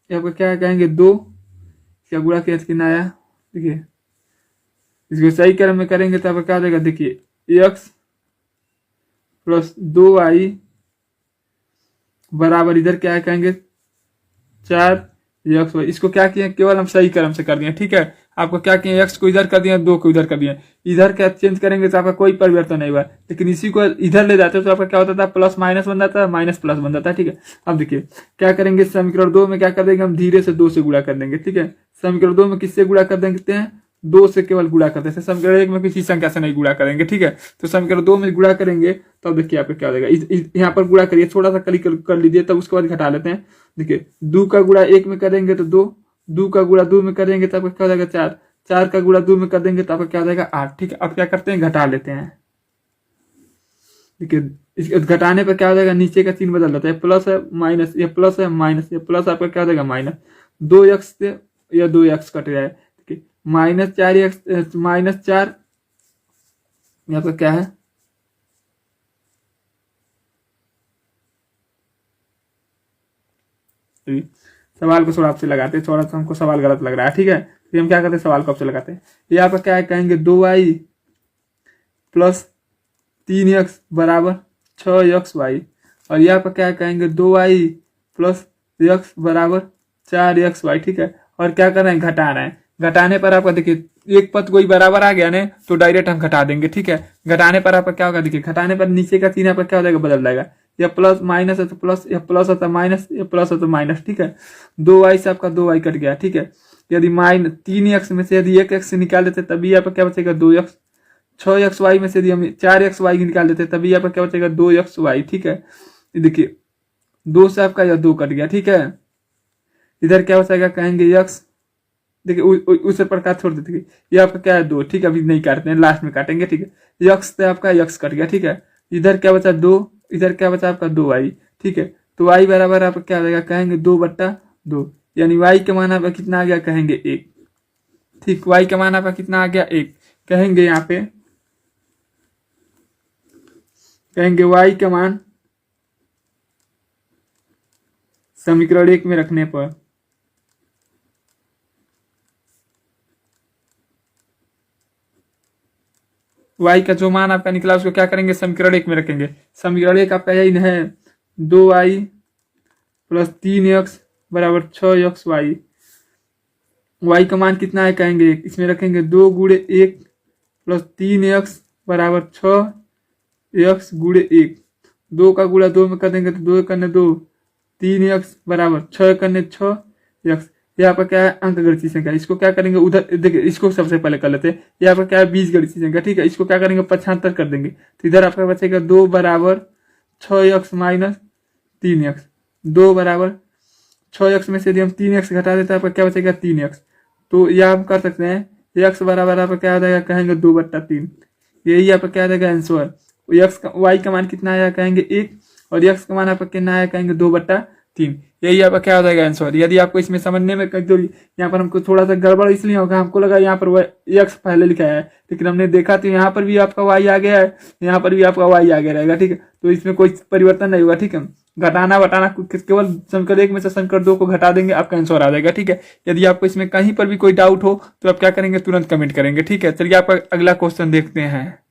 आपका क्या है, कहेंगे 2, क्या गुणा किया आया, देखिए इसको सही क्रम में करेंगे तो आपका क्या हो जाएगा, देखिए x प्लस 2i बराबर इधर क्या है, कहेंगे 4xy। इसको क्या किए, केवल हम सही क्रम से कर दिए, ठीक है। आपको क्या किए, x को इधर कर दिया, 2 को इधर कर दिया। इधर क्या चेंज करेंगे तो आपका कोई परिवर्तन नहीं हुआ, लेकिन इसी को इधर ले जाते तो आपका क्या होता था, प्लस माइनस बन जाता है, माइनस प्लस बन जाता है, ठीक है। अब देखिए क्या करेंगे, समीकरण 2 में क्या कर देंगे, हम धीरे से 2 से गुणा कर देंगे, ठीक है। समीकरण 2 में किससे गुणा कर देंगे हैं, 2 से केवल गुणा करते हैं। समीकरण 1 में किसी संख्या से नहीं गुणा करेंगे, ठीक है। तो समीकरण 2 में गुणा करेंगे तब देखिए आपका क्या हो जाएगा, यहाँ पर गुणा करिए, थोड़ा सा कर लीजिए, तब उसके बाद घटा लेते हैं। देखिए 2 का गुणा 1 में करेंगे तो 2 का गुणा 2 में करेंगे तो आपका क्या हो जाएगा 4 का गुणा 2 में कर देंगे तो आपका क्या हो जाएगा 8, ठीक है। अब क्या करते हैं, घटा लेते हैं। देखिए इस घटाने पर क्या हो जाएगा, नीचे का चिन्ह बदल जाता है, प्लस है माइनस, ये प्लस है माइनस, ये प्लस आपका क्या हो जाएगा माइनस 2x से या 2x कट गया है, ठीक है। -4x -4 यहाँ पर क्या है, सवाल को थोड़ा आपसे लगाते हैं, थोड़ा सा हमको सवाल गलत लग रहा है, ठीक है। फिर हम क्या करते हैं, सवाल को आपसे लगाते हैं। यहाँ पर क्या है, कहेंगे 2i प्लस 3x बराबर 6xy, और यहाँ पर क्या है, कहेंगे 2i प्लस x बराबर 4xy, ठीक है। और क्या कर रहे हैं, घटा रहे हैं। घटाने पर आपका देखिए एक पद कोई बराबर आ गया ना तो डायरेक्ट हम घटा देंगे, ठीक है। घटाने पर आपका क्या होगा, देखिए घटाने पर नीचे का चिन्ह आपका क्या हो जाएगा, बदल जाएगा। या प्लस माइनस है तो प्लस, या प्लस है तो माइनस, या प्लस है तो माइनस, ठीक है। 2i से आपका 2i कट गया, ठीक है। यदि 3x में से यदि 1x निकाल देते तभी यहाँ पर क्या बचेगा 2x। 6xy में से यदि हम 4xy निकाल देते तभी यहाँ पर क्या बचेगा 2xy, ठीक है। देखिए 2 से आपका यह 2 कट गया, ठीक है। इधर क्या बचेगा, कहेंगे x, देखिए उसे प्रकार छोड़ देते, ये आपका क्या है 2, ठीक है। अभी नहीं काटते हैं, लास्ट में काटेंगे, ठीक है। x से आपका x कट गया, ठीक है। इधर क्या बचा 2, इधर क्या बचा आपका 2i, ठीक है। तो y बराबर आपका क्या हो जाएगा, कहेंगे 2/2, यानी y का मान आपका कितना आ गया, कहेंगे 1, ठीक। y का मान आपका कितना आ गया 1, कहेंगे यहाँ पे कहेंगे y का मान समीकरण 1 में रखने पर y का जो मान आपका निकला उसको क्या करेंगे, समीकरण 1 में रखेंगे। समीकरण 1 आपका यही है 2i प्लस 3x बराबर 6xy। y का मान कितना है, कहेंगे 1, इसमें रखेंगे 2 गुणे 1 प्लस 3x बराबर 6x गुणे 1। 2 का गुणा 2 में कर देंगे तो 2 करने 2, 3x बराबर 6 करने 6x। यहाँ पर क्या है, अंक गणितीय संख्या, इसको क्या करेंगे उधर, देखिए इसको सबसे पहले कर लेते हैं। यहाँ पर क्या है, बीज गणितीय संख्या, ठीक है। इसको क्या करेंगे 75 कर देंगे तो इधर आपका बचेगा 2 बराबर 6x माइनस 3x। 2 बराबर 6x में से यदि हम 3x घटा देते हैं आपका क्या बचेगा 3x। तो यह हम कर सकते हैं x बराबर आपका क्या आ जाएगा, कहेंगे 2/3। यही आपका क्या आ जाएगा आंसर। y का मान कितना आया, कहेंगे 1, और x का मान आपका कितना आया, कहेंगे 2/3। यही आपका क्या हो जाएगा आंसर। यदि आपको इसमें समझने में यहाँ पर हमको थोड़ा सा गड़बड़ इसलिए होगा, हमको लगा यहाँ पर x पहले लिखा है, लेकिन हमने देखा तो यहाँ पर भी आपका y आ गया है, यहाँ पर भी आपका y आ गया रहेगा, ठीक है। तो इसमें कोई परिवर्तन नहीं होगा, ठीक है। घटाना बटाना केवल समीकरण 1 में से समीकरण 2 को घटा देंगे, आपका आंसर आ जाएगा, ठीक है। यदि आपको इसमें कहीं पर भी कोई डाउट हो तो आप क्या करेंगे, तुरंत कमेंट करेंगे, ठीक है। चलिए आप अगला क्वेश्चन देखते हैं।